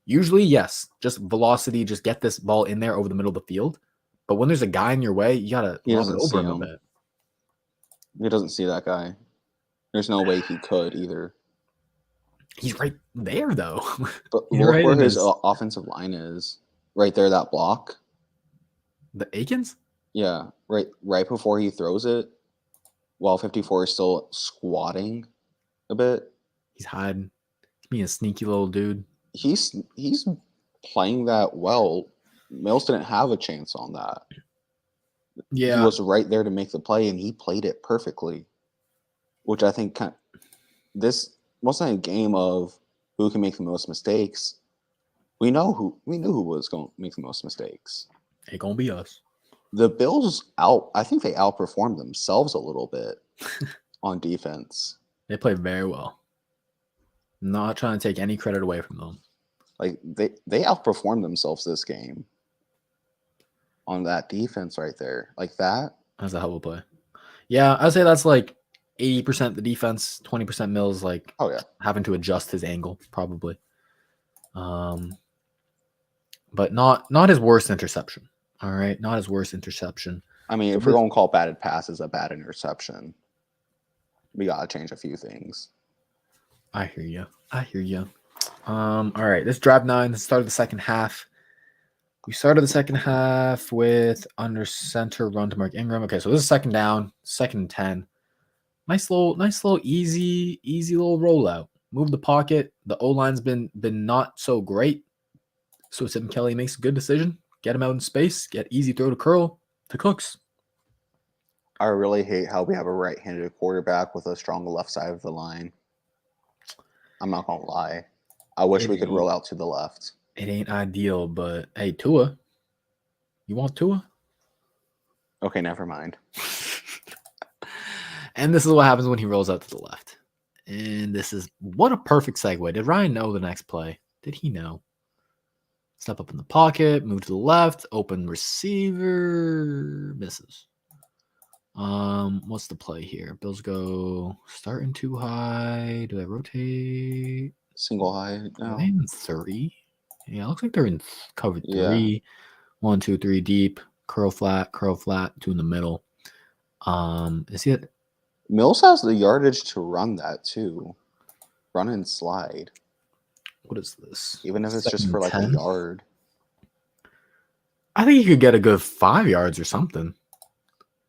usually, yes, just velocity, just get this ball in there over the middle of the field. But when there's a guy in your way, you gotta lob it over him a bit. He doesn't see that guy. There's no way he could either. He's right there, though. But look where his offensive line is. Right there, that block. The Akins? Yeah, right before he throws it, while 54 is still squatting a bit. He's hiding. He's being a sneaky little dude. He's playing that well. Mills didn't have a chance on that. Yeah. He was right there to make the play, and he played it perfectly. Which I think this wasn't a game of who can make the most mistakes. We knew who was going to make the most mistakes. Ain't gonna be us. The Bills I think they outperformed themselves a little bit on defense. They played very well. Not trying to take any credit away from them. Like they outperformed themselves this game on that defense right there. Like that. That's a hell of a play. Yeah, I'd say that's like 80% the defense, 20% Mills, like having to adjust his angle, probably. But not his worst interception. All right, not his worst interception. I mean, if we're going to call batted passes a bad interception, we got to change a few things. I hear you. All right, this drive 9, the start of the second half. We started the second half with under center run to Mark Ingram. Okay, so this is second down, 2nd and 10. Nice little easy little rollout. Move the pocket. The O-line's been not so great. So Tim Kelly makes a good decision. Get him out in space. Get easy throw to curl to Cooks. I really hate how we have a right-handed quarterback with a strong left side of the line. I'm not going to lie. I wish we could roll out to the left. It ain't ideal, but hey, Tua. You want Tua? Okay, never mind. And this is what happens when he rolls out to the left. And this is what a perfect segue. Did Ryan know the next play? Did he know? Step up in the pocket, move to the left, open receiver, misses. What's the play here? Bills go starting too high. Do they rotate? Single high. No. Are they in 3? Yeah, it looks like they're in cover 3. Yeah. 1, 2, 3 deep. Curl flat, 2 in the middle. Is he at Mills has the yardage to run that too. Run and slide. What is this? Even if it's just for 10? Like a yard. I think you could get a good 5 yards or something.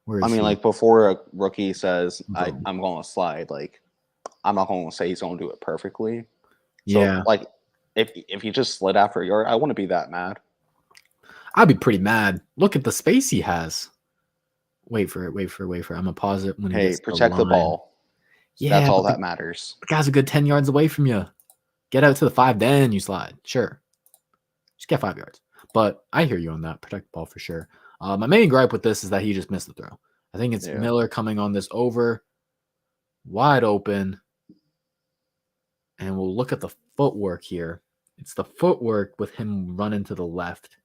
I mean, like before a rookie says, I'm going to slide, like I'm not going to say he's going to do it perfectly. So, yeah. Like if he just slid after a yard, I wouldn't be that mad. I'd be pretty mad. Look at the space he has. Wait for it. I'm going to pause it. When hey, protect the ball. Yeah, that's all that matters. The guy's a good 10 yards away from you. Get out to the 5, then you slide. Sure. Just get 5 yards. But I hear you on that. Protect the ball for sure. My main gripe with this is that he just missed the throw. I think it's Miller coming on this over. Wide open. And we'll look at the footwork here. It's the footwork with him running to the left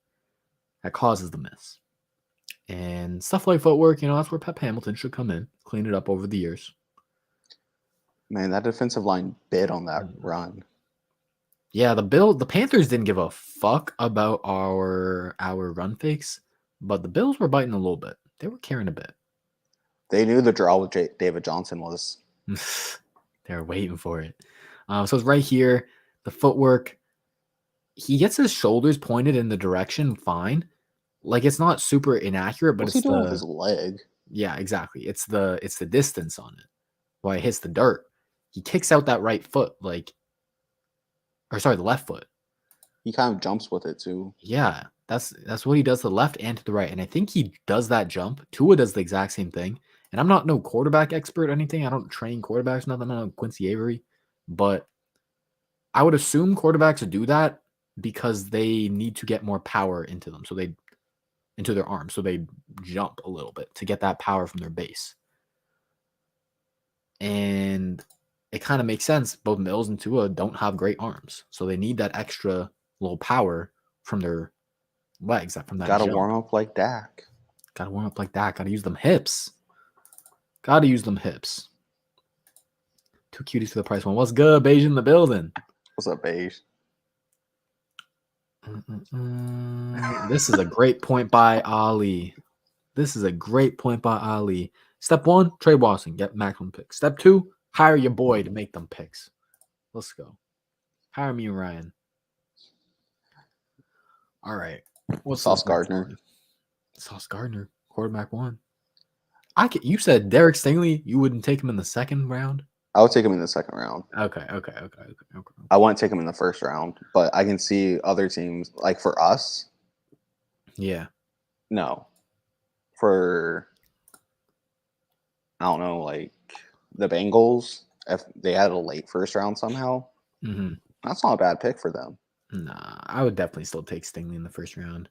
that causes the miss. And stuff like footwork, that's where Pep Hamilton should come in. Clean it up over the years. Man, that defensive line bit on that run. Yeah, the Panthers didn't give a fuck about our run fakes, but the Bills were biting a little bit. They were caring a bit. They knew the draw with David Johnson was. They were waiting for it. So it's right here. The footwork. He gets his shoulders pointed in the direction fine. Like it's not super inaccurate, but what's he doing with his leg? Yeah, exactly. It's the distance on it. Why it hits the dirt. He kicks out that right foot, the left foot. He kind of jumps with it too. Yeah, that's what he does to the left and to the right. And I think he does that jump. Tua does the exact same thing. And I'm not no quarterback expert or anything. I don't train quarterbacks, nothing. I'm not Quincy Avery. But I would assume quarterbacks do that because they need to get more power into them. Into their arms. So they jump a little bit to get that power from their base. And it kind of makes sense. Both Mills and Tua don't have great arms. So they need that extra little power from their legs. From that Gotta warm up like Dak. Gotta use them hips. Two cuties for the price one. What's good, Beige in the building? What's up, Beige? This is a great point by Ali. Step 1, trade Watson, get maximum picks. Step 2, hire your boy to make them picks. Let's go. Hire me and Ryan. All right. What's Sauce Gardner? Sauce Gardner, quarterback 1. You said Derek Stingley. You wouldn't take him in the second round? I would take him in the second round. Okay. I wouldn't take him in the first round, but I can see other teams, like for us. Yeah. No. For, I don't know, like the Bengals, if they had a late first round somehow, that's not a bad pick for them. Nah, I would definitely still take Stingley in the first round.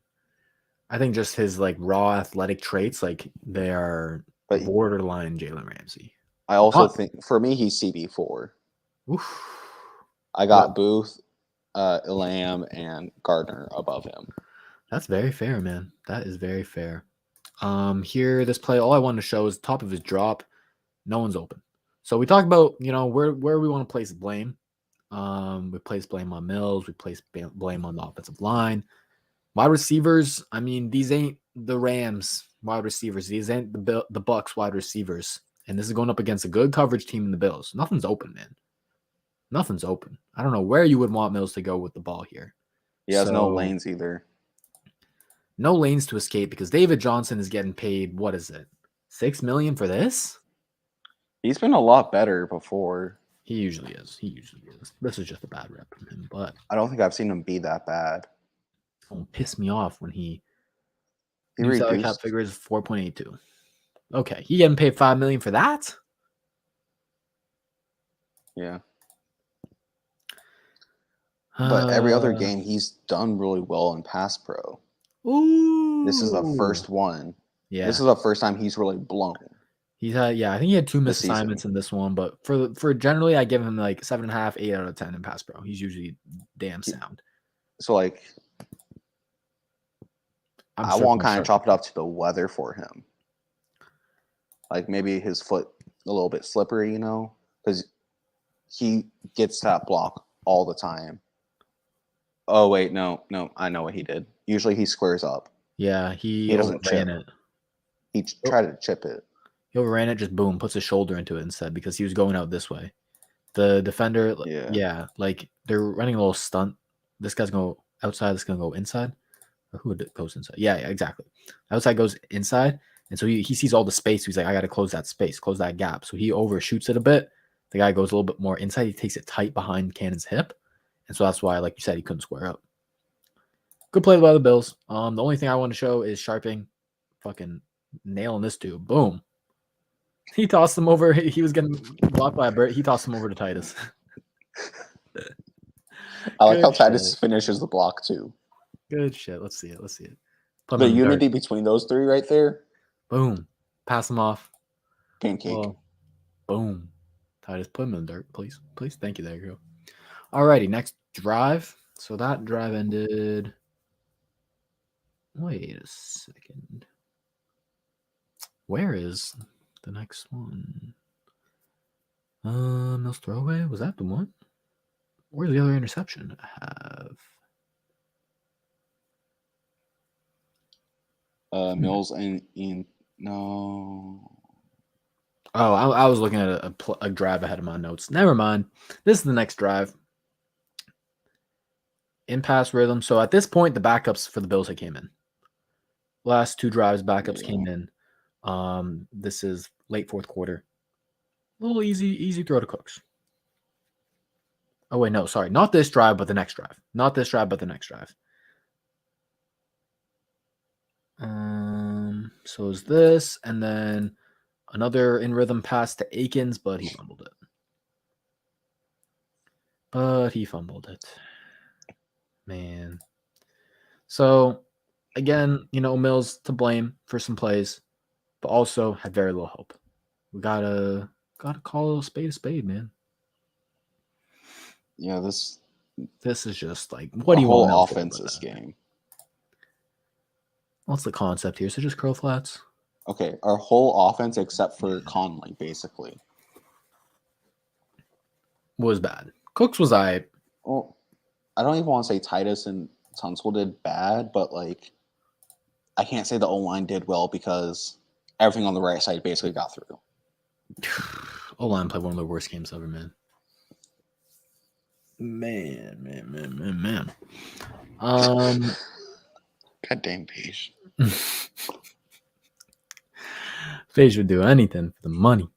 I think just his like raw athletic traits, like they are borderline Jalen Ramsey. I also think for me he's CB4. Oof. I got Booth, Elam, and Gardner above him. That's very fair, man. That is very fair. Here, this play, all I wanted to show is top of his drop. No one's open. So we talked about, where we want to place blame. We place blame on Mills. We place blame on the offensive line. Wide receivers, I mean, these ain't the Rams wide receivers. These ain't the Bucks wide receivers. And this is going up against a good coverage team in the Bills. Nothing's open, man. Nothing's open. I don't know where you would want Mills to go with the ball here. He has no lanes either. No lanes to escape because David Johnson is getting paid, what is it, $6 million for this? He's been a lot better before. He usually is. This is just a bad rep from him, but I don't think I've seen him be that bad. Don't piss me off when he new salary cap figure is 4.82. Okay, he getting paid $5 million for that? Yeah. But every other game, he's done really well in pass pro. Ooh. This is the first one. Yeah. This is the first time he's really blown. He's had, I think he had 2 missed assignments in this one, but for generally, I give him like 7.5, 8 out of 10 in pass pro. He's usually damn sound. So like, I want to kind of chop it up to the weather for him. Like maybe his foot a little bit slippery, because he gets that block all the time. Oh wait, no, I know what he did. Usually he squares up. Yeah, he doesn't chip it. He tried to chip it. He overran it, just boom, puts his shoulder into it instead because he was going out this way. The defender, like they're running a little stunt. This guy's going to go outside, this is going to go inside. Or who goes inside? Yeah, exactly. Outside goes inside, and so he sees all the space. He's like, I got to close that space, close that gap. So he overshoots it a bit. The guy goes a little bit more inside. He takes it tight behind Cannon's hip. And so that's why, like you said, he couldn't square up. Good play by the Bills. The only thing I want to show is Sharping fucking nailing this dude. Boom. He tossed him over. He was getting blocked by a bird. He tossed him over to Titus. I like how Titus finishes the block too. Good shit. Let's see it. The unity between those three right there. Boom. Pass him off. Pancake. Well, boom. Titus, put him in the dirt, please. Please. Thank you. There you go. Alrighty, next drive. So that drive ended. Wait a second. Where is the next one? Mills throwaway? Was that the one? Where's the other interception I have? Mills and no. Oh, I was looking at a drive ahead of my notes. Never mind. This is the next drive. In pass rhythm. So at this point, the backups for the Bills came in. Last 2 drives, backups came in. This is late fourth quarter. A little easy throw to Cooks. Oh, wait, no, sorry. Not this drive, but the next drive. Not this drive, but the next drive. So is this, and then another in rhythm pass to Akins, but he fumbled it. Man. So, again, Mills to blame for some plays, but also had very little hope. We gotta call a spade, man. Yeah, this is just like, what do you want? Whole offense this game. What's the concept here? So just curl flats. Okay, our whole offense except for Conley, basically, was bad. Cooks was Well, I don't even want to say Titus and Tunsil did bad, but like I can't say the O-line did well because everything on the right side basically got through. O-line played one of the worst games ever, man. Man. Goddamn Paige. Paige would do anything for the money.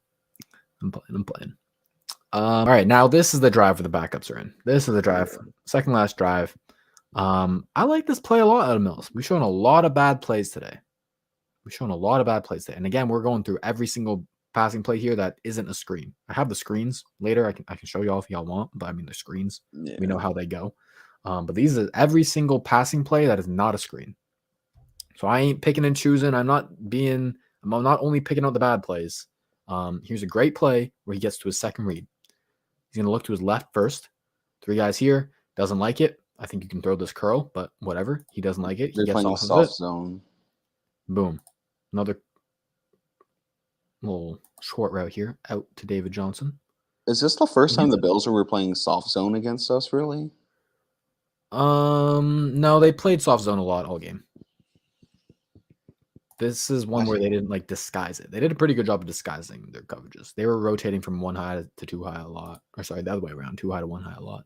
I'm playing. All right, now this is the drive where the backups are in. This is the drive, second last drive. I like this play a lot out of Mills. We've shown a lot of bad plays today. And again, we're going through every single passing play here that isn't a screen. I have the screens later. I can show y'all if y'all want, but I mean the screens. Yeah. We know how they go. But these are every single passing play that is not a screen. So I ain't picking and choosing. I'm not only picking out the bad plays. Here's a great play where he gets to his second read. He's going to look to his left first. 3 guys here. Doesn't like it. I think you can throw this curl, but whatever. He doesn't like it. He gets off of it. Zone. Boom. Another little short route here out to David Johnson. Is this the first time the Bills were playing soft zone against us, really? No, they played soft zone a lot all game. This is one where they didn't like disguise it. They did a pretty good job of disguising their coverages. They were rotating from 1 high to 2 high a lot. Or sorry, the other way around, 2 high to 1 high a lot.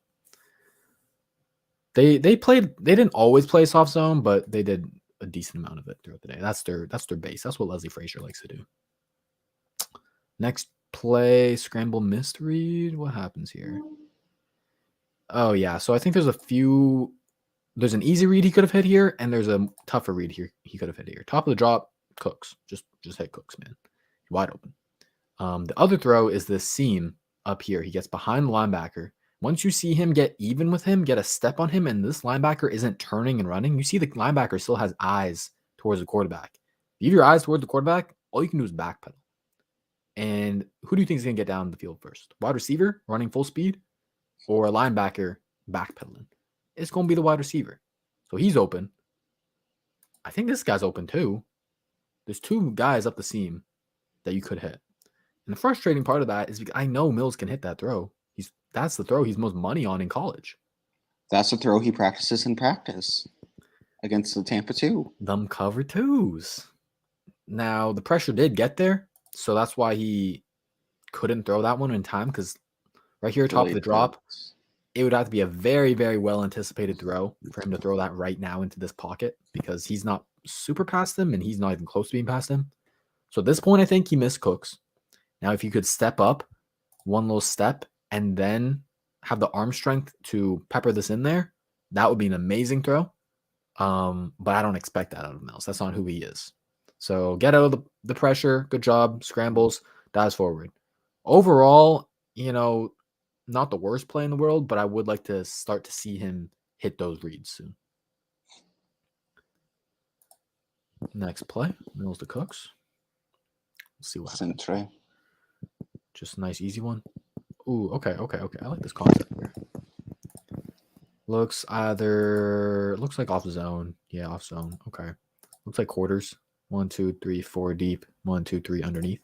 They didn't always play soft zone, but they did a decent amount of it throughout the day. That's their base. That's what Leslie Frazier likes to do. Next play, scramble missed read. What happens here? Oh yeah, so I think there's an easy read he could have hit here, and there's a tougher read here he could have hit here. Top of the drop, Cooks. Just hit Cooks, man. Wide open. The other throw is this seam up here. He gets behind the linebacker. Once you see him get even with him, get a step on him, and this linebacker isn't turning and running, you see the linebacker still has eyes towards the quarterback. If you have your eyes towards the quarterback, all you can do is backpedal. And who do you think is going to get down the field first? Wide receiver running full speed or a linebacker backpedaling? It's going to be the wide receiver. So he's open. I think this guy's open too. There's 2 guys up the seam that you could hit. And the frustrating part of that is because I know Mills can hit that throw. That's the throw he's most money on in college. That's the throw he practices in practice against the Tampa 2. Them cover 2s. Now, the pressure did get there, so that's why he couldn't throw that one in time, because right here, top of the drop, it would have to be a very, very well-anticipated throw for him to throw that right now into this pocket, because he's not super past him, and he's not even close to being past him. So at this point, I think he missed Cooks. Now, if you could step up one little step and then have the arm strength to pepper this in there, that would be an amazing throw. But I don't expect that out of Mills. That's not who he is. So get out of the pressure. Good job. Scrambles. Dives forward. Overall, not the worst play in the world, but I would like to start to see him hit those reads soon. Next play. Mills to Cooks. Let's see what happens. Just a nice, easy one. Ooh, okay. I like this concept here. Looks like off zone. Yeah, off zone. Okay. Looks like quarters. 1, 2, 3, 4 deep. 1, 2, 3 underneath.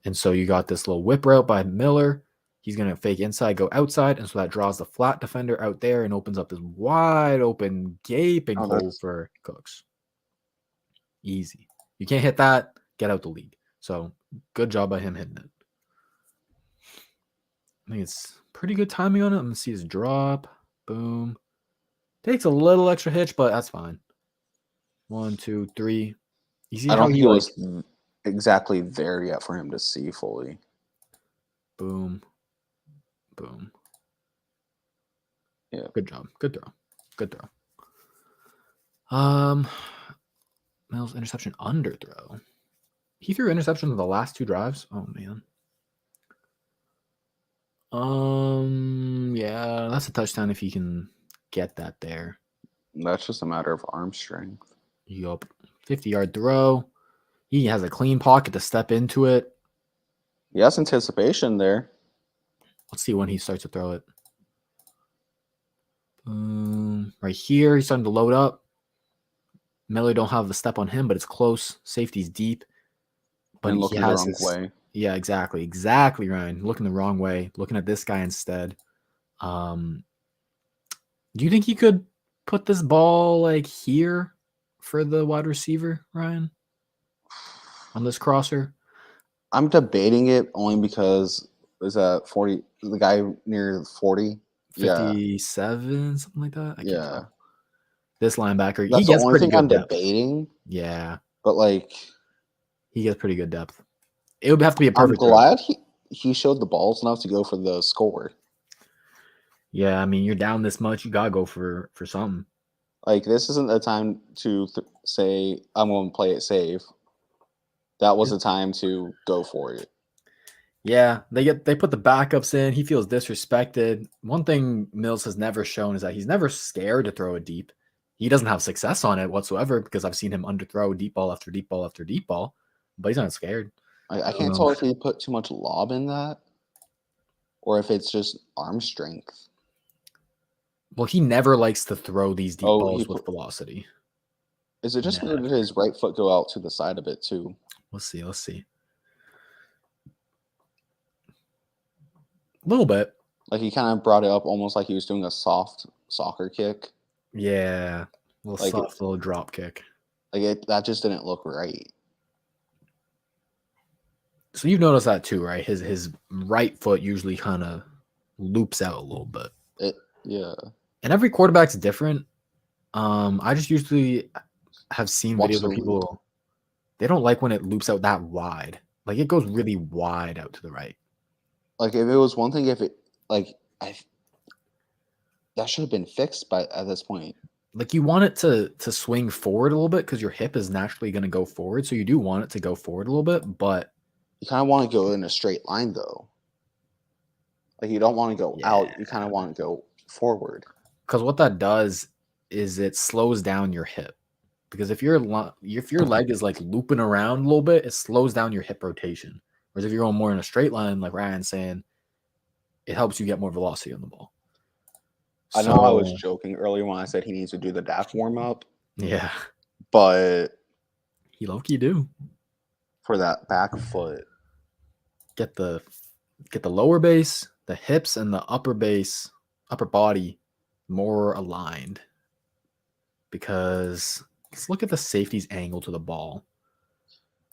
And so you got this little whip route by Miller. He's going to fake inside, go outside. And so that draws the flat defender out there and opens up this wide open, gaping hole for Cooks. Easy. You can't hit that, get out the league. So good job by him hitting it. I think it's pretty good timing on it. I'm going to see his drop. Boom. Takes a little extra hitch, but that's fine. 1, 2, 3. You see I don't think he was exactly there yet for him to see fully. Boom. Yeah. Good job. Good throw. Mills interception underthrow. He threw interception in the last 2 drives. Oh man. Yeah, that's a touchdown if he can get that there. That's just a matter of arm strength. Yup. 50-yard throw. He has a clean pocket to step into it. He has anticipation there. Let's see when he starts to throw it. Right here, he's starting to load up. Miller don't have the step on him, but it's close. Safety's deep. But and looking the wrong way. Yeah, exactly. Exactly, Ryan. Looking the wrong way. Looking at this guy instead. Do you think he could put this ball like here for the wide receiver, Ryan? On this crosser? I'm debating it only because is that 40 the guy near 40? 57, something like that. I can't tell. This linebacker, That's he the gets only pretty thing good I'm depth. debating. Yeah. But like he gets pretty good depth. It would have to be a perfect I'm glad he showed the balls enough to go for the score. Yeah, I mean, you're down this much, you gotta go for something. Like, this isn't a time to say I'm going to play it safe. That was a time to go for it. Yeah, they put the backups in. He feels disrespected. One thing Mills has never shown is that he's never scared to throw it deep. He doesn't have success on it whatsoever because I've seen him underthrow deep ball after deep ball after deep ball, but he's not scared. I can't tell if he put too much lob in that or if it's just arm strength. Well, he never likes to throw these deep balls with velocity. Is it just did his right foot go out to the side of it too? Let's see. A little bit. Like, he kind of brought it up almost like he was doing a soft soccer kick. Yeah, soft little drop kick. Like, that just didn't look right. So you've noticed that too, right? His right foot usually kind of loops out a little bit. Yeah. And every quarterback's different. I just usually have seen videos where people they don't like when it loops out that wide. Like, it goes really wide out to the right. Like, if it was one thing, if it that should have been fixed at this point. Like, you want it to swing forward a little bit because your hip is naturally going to go forward. So you do want it to go forward a little bit, but you kind of want to go in a straight line though. Like, you don't want to go out. You kind of want to go forward. Because what that does is it slows down your hip. Because if your leg is like looping around a little bit, it slows down your hip rotation. Whereas if you're going more in a straight line, like Ryan's saying, it helps you get more velocity on the ball. I know I was joking earlier when I said he needs to do the DAC warm up. Yeah. But he low-key do. For that back foot. Get the lower base, the hips, and the upper body more aligned. Because let's look at the safety's angle to the ball.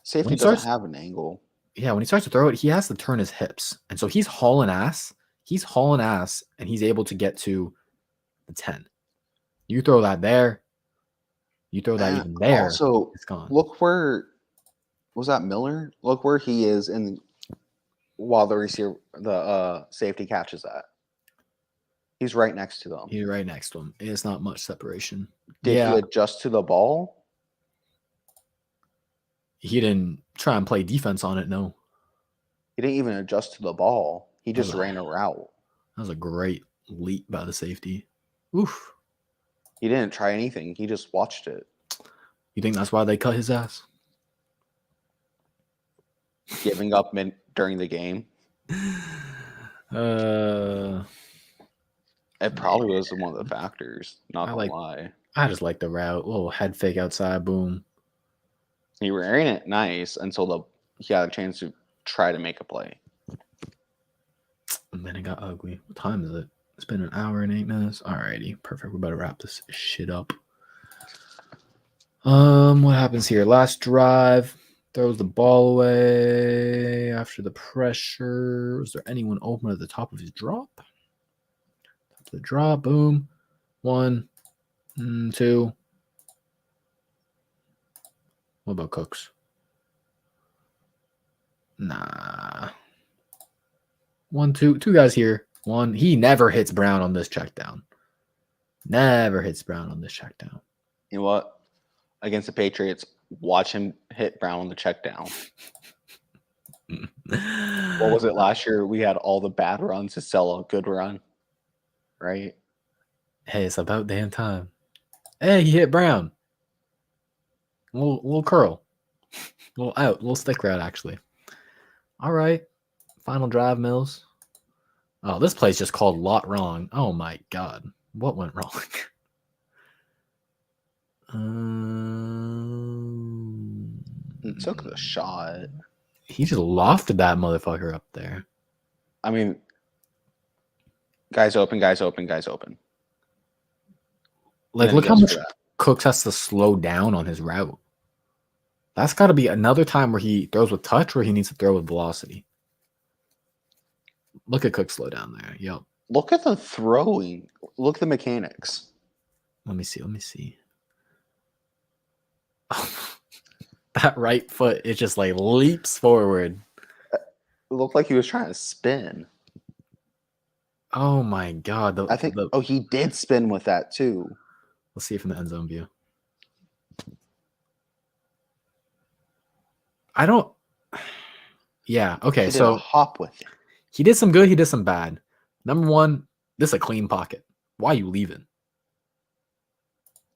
Safety doesn't have an angle. Yeah, when he starts to throw it, he has to turn his hips. And so he's hauling ass. And he's able to get to the 10. You throw that there. You throw that even there. Also, it's gone. Look where was that Miller? Look where he is while the safety catches that. He's right next to them. He's right next to him. It's not much separation. Did he adjust to the ball? He didn't try and play defense on it, no. He didn't even adjust to the ball. He just ran a route. That was a great leap by the safety. Oof. He didn't try anything. He just watched it. You think that's why they cut his ass? Giving up during the game? It probably was one of the factors. Not gonna lie. I just like the route. A little head fake outside, boom. He ran it nice until he got a chance to try to make a play. And then it got ugly. What time is it? It's been an hour and 8 minutes. Alrighty, perfect. We better wrap this shit up. What happens here? Last drive. Throws the ball away after the pressure. Was there anyone open at the top of his drop? Top of the drop. Boom. 1, 2. What about Cooks? Nah. 1, 2. 2 guys here. 1. He never hits Brown on this check down. Never hits Brown on this check down. You know what? Against the Patriots, watch him hit Brown on the check down. What was it last year? We had all the bad runs to sell a good run. Right? Hey, it's about damn time. Hey, he hit Brown. Little curl. Little stick route, actually. All right. Final drive, Mills. Oh, this play's just called lot wrong. Oh, my God. What went wrong? He took the shot. He just lofted that motherfucker up there. I mean, guys open. Like, look how much Cooks has to slow down on his route. That's got to be another time where he throws with touch or he needs to throw with velocity. Look at Cook slow down there. Yep. Look at the throwing. Look at the mechanics. Let me see. That right foot, it just like leaps forward. It looked like he was trying to spin. Oh my God. I think he did spin with that too. Let's see it from the end zone view. Yeah, okay. He did a hop with it. He did some good, he did some bad. Number one, this is a clean pocket. Why are you leaving?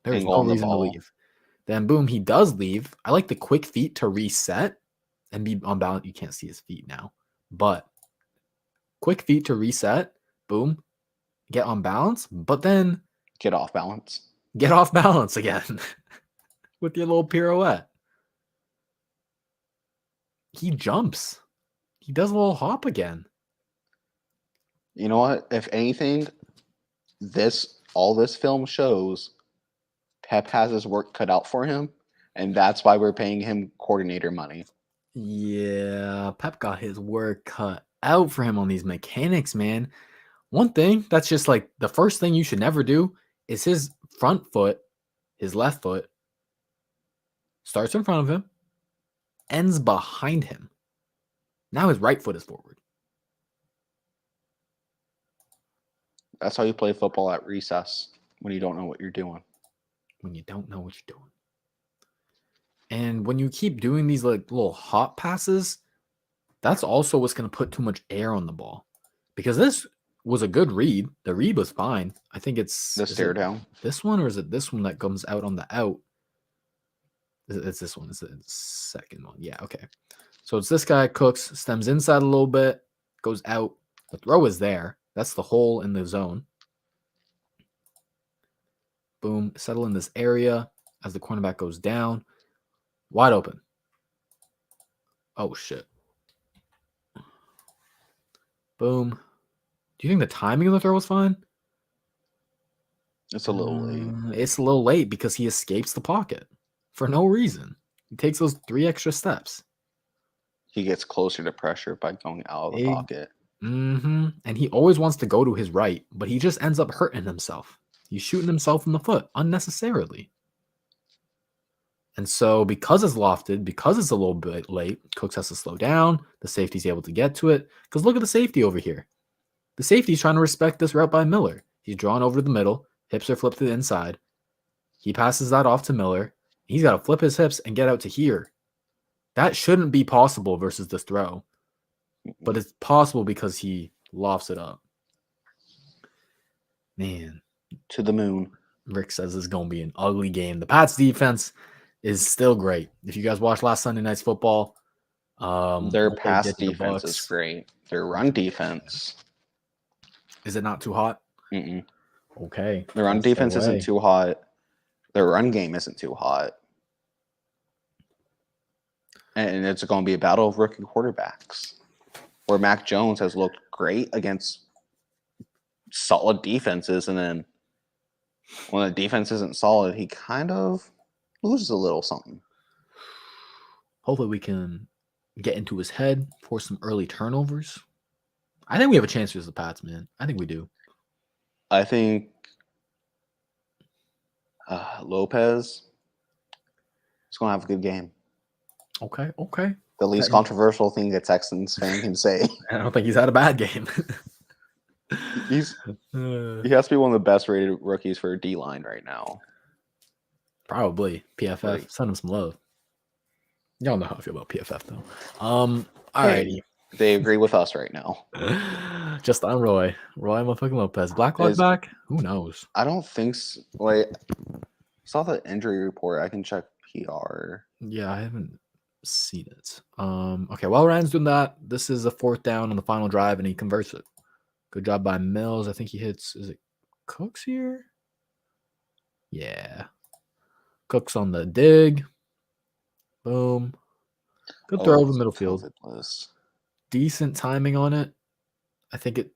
There's no reason to leave. Then boom, he does leave. I like the quick feet to reset and be on balance. You can't see his feet now, but quick feet to reset. Boom, get on balance, but then get off balance. Get off balance again with your little pirouette. He jumps. He does a little hop again. You know what? If anything, all this film shows Pep has his work cut out for him, and that's why we're paying him coordinator money. Yeah, Pep got his work cut out for him on these mechanics, man. One thing that's just like the first thing you should never do is his front foot, his left foot, starts in front of him, ends behind him. Now his right foot is forward. That's how you play football at recess when you don't know what you're doing. And when you keep doing these like little hop passes, that's also what's going to put too much air on the ball. Because this was a good read. The read was fine. I think it's the stare down. This one, or is it this one that comes out on the out? It's this one. It's the second one. Yeah, okay. So it's this guy, Cooks, stems inside a little bit, goes out. The throw is there. That's the hole in the zone. Boom. Settle in this area as the cornerback goes down. Wide open. Oh, shit. Boom. Do you think the timing of the throw was fine? It's a little late. It's a little late because he escapes the pocket for no reason. He takes those 3 extra steps. He gets closer to pressure by going out of the pocket. And he always wants to go to his right, but he just ends up hurting himself. He's shooting himself in the foot unnecessarily. And so because it's lofted, because it's a little bit late, Cooks has to slow down. The safety's able to get to it. Because look at the safety over here. The safety's trying to respect this route by Miller. He's drawn over to the middle. Hips are flipped to the inside. He passes that off to Miller. He's got to flip his hips and get out to here. That shouldn't be possible versus this throw. But it's possible because he lofts it up. Man. To the moon. Rick says it's going to be an ugly game. The Pats defense is still great. If you guys watched last Sunday night's football, their pass defense is great. Their run defense. Is it not too hot? Mm-mm. Okay. Their run defense isn't too hot. Their run game isn't too hot. And it's going to be a battle of rookie quarterbacks where Mac Jones has looked great against solid defenses. And then when the defense isn't solid, he kind of loses a little something. Hopefully we can get into his head, force some early turnovers. I think we have a chance versus the Pats, man. I think we do. I think Lopez is going to have a good game. Okay. The least controversial thing a Texans fan can say. I don't think he's had a bad game. He has to be one of the best rated rookies for a D-line right now. Probably. PFF. Right. Send him some love. Y'all know how I feel about PFF, though. All righty. They agree with us right now. Just on Roy motherfucking Lopez. Blacklock back? Who knows? I don't think so. Wait, saw the injury report. I can check PR. Yeah, I haven't seen it. Okay, while Ryan's doing that, this is a 4th down on the final drive, and he converts it. Good job by Mills. I think he hits, is it Cooks here? Yeah. Cooks on the dig. Boom. Good throw over the middle field. Decent timing on it. I think it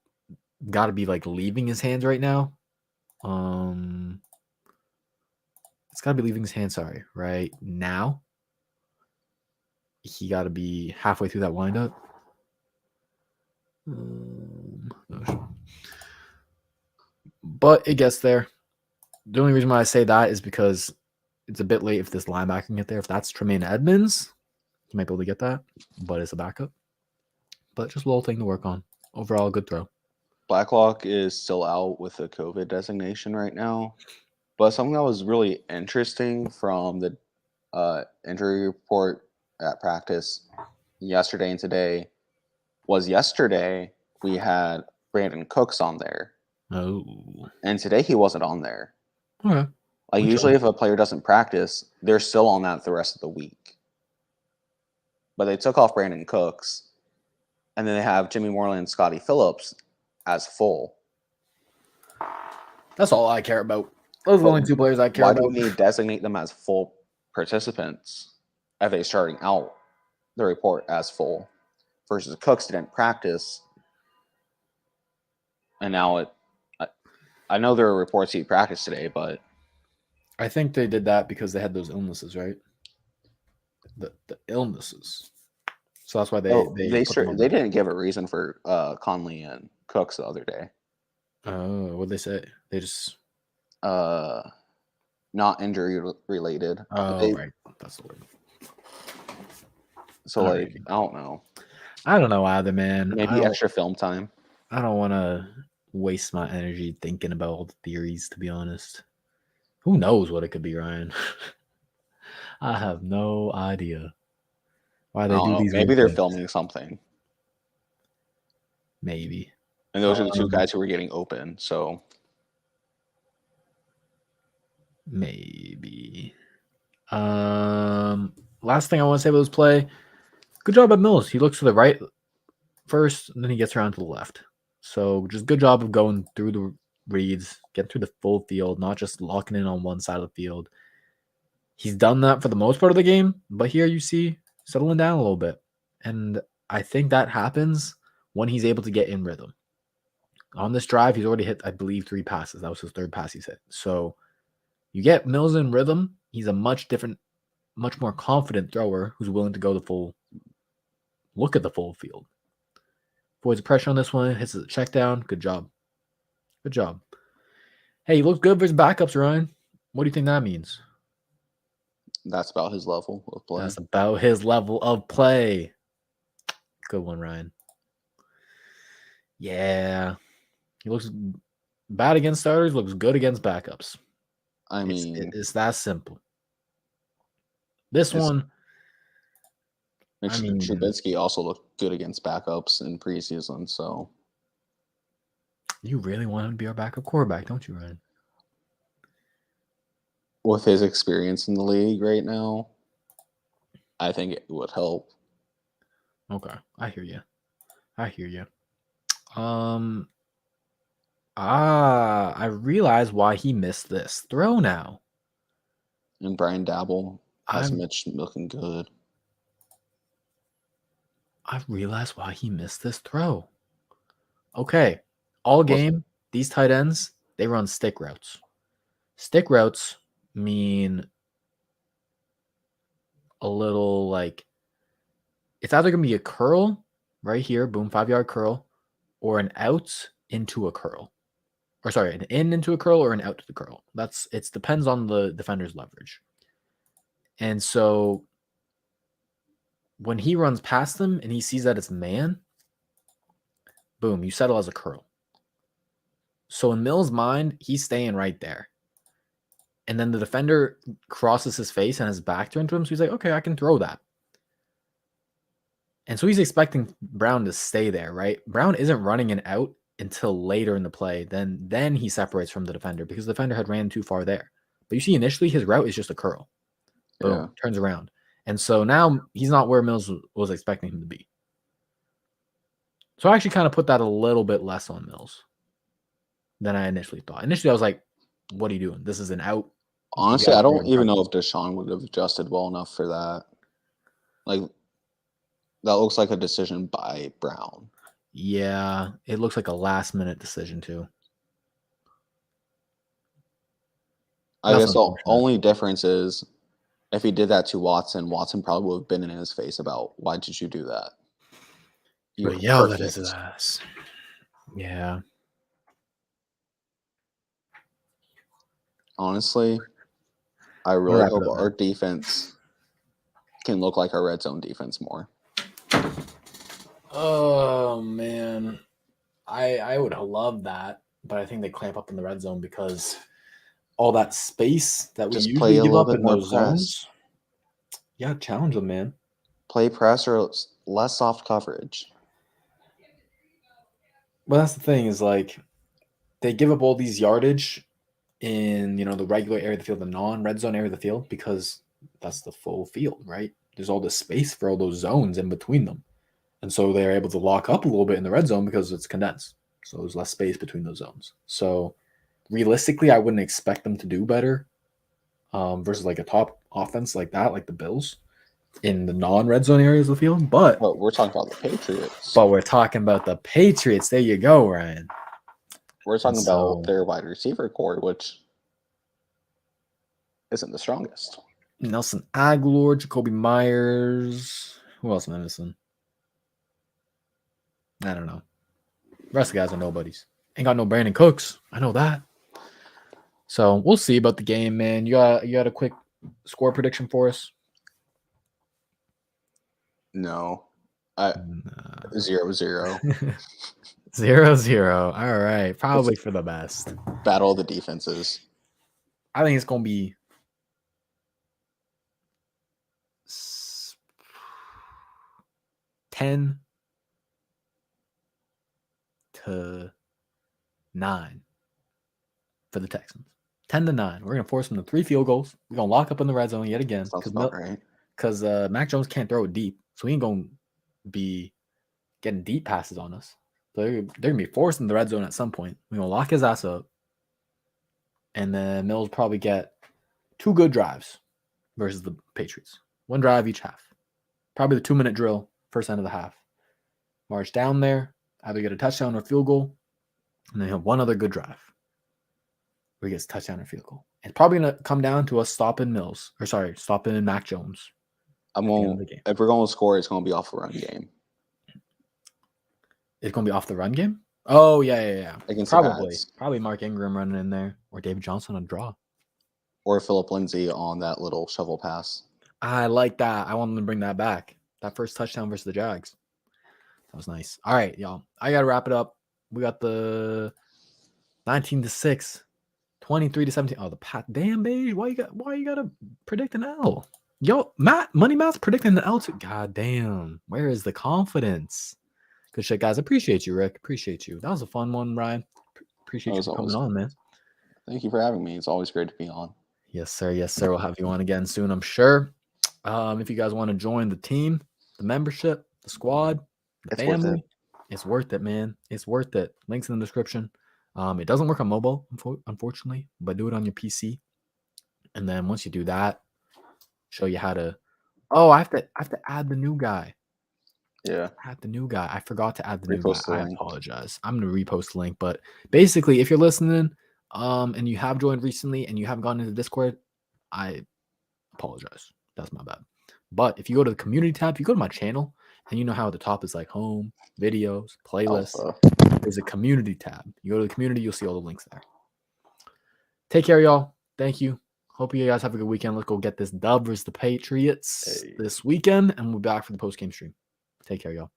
got to be like leaving his hands right now. got to be leaving his hand, sorry, right now. He got to be halfway through that windup. But it gets there. The only reason why I say that is because it's a bit late if this linebacker can get there. If that's Tremaine Edmonds, he might be able to get that, but it's a backup. But just a little thing to work on. Overall, good throw. Blacklock is still out with a COVID designation right now. But something that was really interesting from the injury report at practice yesterday and today was yesterday we had Brandon Cooks on there. Oh. And today he wasn't on there. Okay. Like usually if a player doesn't practice, they're still on that the rest of the week. But they took off Brandon Cooks. And then they have Jimmy Moreland and Scotty Phillips as full. That's all I care about. Those are the only two players I care about. Why do we designate them as full participants if they're starting out the report as full versus Cooks didn't practice? And now I know there are reports he practiced today, but I think they did that because they had those illnesses, right? The illnesses. So that's why they didn't give a reason for Conley and Cooks the other day. Oh, what'd they say? They just not injury related. Oh, right. That's the word. So I don't know. I don't know either, man. Maybe extra film time. I don't want to waste my energy thinking about all the theories, to be honest. Who knows what it could be, Ryan? I have no idea why they do these. Maybe they're filming something. Maybe. And those are the two guys who were getting open, so maybe. Last thing I want to say about this play. Good job at Mills. He looks to the right first, and then he gets around to the left. So just good job of going through the reads, getting through the full field, not just locking in on one side of the field. He's done that for the most part of the game, but here you see settling down a little bit. And I think that happens when he's able to get in rhythm. On this drive, he's already hit, I believe, 3 passes. That was his 3rd pass he's hit. So you get Mills in rhythm. He's a much more confident thrower who's willing to go the full look at the full field. Avoids pressure on this one, hits the check down. Good job. Good job. Hey, he looked good versus backups, Ryan. What do you think that means? That's about his level of play. That's about his level of play. Good one, Ryan. Yeah. He looks bad against starters, looks good against backups. I mean, it's that simple. This one, Trubisky also looked good against backups in preseason, so. You really want him to be our backup quarterback, don't you, Ryan? With his experience in the league right now, I think it would help. Okay, I hear you. I realize why he missed this throw now. And Brian Dabble has Mitch looking good. I realize why he missed this throw. Okay, all game, these tight ends, they run stick routes. Stick routes mean a little like it's either going to be a curl right here, boom, 5-yard curl, or an out into a curl. Or sorry, an in into a curl or an out to the curl. It depends on the defender's leverage. And so when he runs past them and he sees that it's man, boom, you settle as a curl. So in Mills' mind, he's staying right there. And then the defender crosses his face and his back turned to him. So he's like, okay, I can throw that. And so he's expecting Brown to stay there, right? Brown isn't running an out until later in the play. Then he separates from the defender because the defender had ran too far there. But you see, initially his route is just a curl. Boom, turns around. And so now he's not where Mills was expecting him to be. So I actually kind of put that a little bit less on Mills than I initially thought. Initially, I was like, what are you doing? This is an out. Honestly, I don't even know if Deshaun would have adjusted well enough for that. Like, that looks like a decision by Brown. Yeah, it looks like a last-minute decision, too. I guess the only difference is if he did that to Watson, Watson probably would have been in his face about why did you do that? You yelled at his ass. Yeah. Honestly, I really hope our defense can look like our red zone defense more. Oh man, I would love that, but I think they clamp up in the red zone because all that space that we usually give up in those zones. Yeah, challenge them, man. Play press or less soft coverage. Well, that's the thing is like they give up all these yardage in the regular area of the field, the non-red zone area of the field, because that's the full field, right? There's all this space for all those zones in between them. And so they're able to lock up a little bit in the red zone because it's condensed. So there's less space between those zones. So realistically, I wouldn't expect them to do better versus like a top offense like that, like the Bills, in the non-red zone areas of the field. But we're talking about the Patriots. But we're talking about the Patriots. There you go, Ryan. We're talking about their wide receiver core, which isn't the strongest. Nelson Aguilar, Jacoby Myers. Who else am I missing? I don't know. The rest of the guys are nobodies. Ain't got no Brandon Cooks. I know that. So we'll see about the game, man. You got a quick score prediction for us? No. 0-0. 0-0. All right. Probably for the best. Battle of the defenses. I think it's going to be 10-9 for the Texans. 10-9. We're going to force them to 3 field goals. We're going to lock up in the red zone yet again. Because Mac Jones can't throw it deep. So he ain't going to be getting deep passes on us. So they're going to be forced in the red zone at some point. We're going to lock his ass up. And then Mills probably get 2 good drives versus the Patriots. 1 drive each half. Probably the 2-minute drill, first end of the half. March down there, either get a touchdown or a field goal, and then have 1 other good drive where he gets a touchdown or field goal. It's probably going to come down to us stopping Mac Jones. If we're going to score, it's going to be off the run game. It's going to be off the run game? Oh, yeah. Against Probably Mark Ingram running in there, or David Johnson on a draw. Or Phillip Lindsay on that little shovel pass. I like that. I want them to bring that back. That first touchdown versus the Jags. That was nice. All right, y'all. I got to wrap it up. We got the 19-6, 23-17. Oh, the Pat. Damn, baby. Why you got to predict an L? Yo, Money Matt's predicting the L too. God damn. Where is the confidence? Good shit, guys. Appreciate you, Rick. Appreciate you. That was a fun one, Ryan. Appreciate you for coming on, man. Thank you for having me. It's always great to be on. Yes, sir. Yes, sir. We'll have you on again soon, I'm sure. If you guys want to join the team, the membership, the squad, the family, it's worth it, man. It's worth it. Links in the description. It doesn't work on mobile, unfortunately, but do it on your PC. And then once you do that, show you how to. Oh, I have to add the new guy. Yeah. Add the new guy. I forgot to add the new guy. I apologize. I'm gonna repost the link. But basically, if you're listening, and you have joined recently and you haven't gone into Discord, I apologize. That's my bad. But if you go to the community tab, if you go to my channel, and you know how at the top is like home, videos, playlists, there's a community tab. You go to the community, you'll see all the links there. Take care, y'all. Thank you. Hope you guys have a good weekend. Let's go get this dub versus the Patriots this weekend, and we'll be back for the post-game stream. Take care, y'all.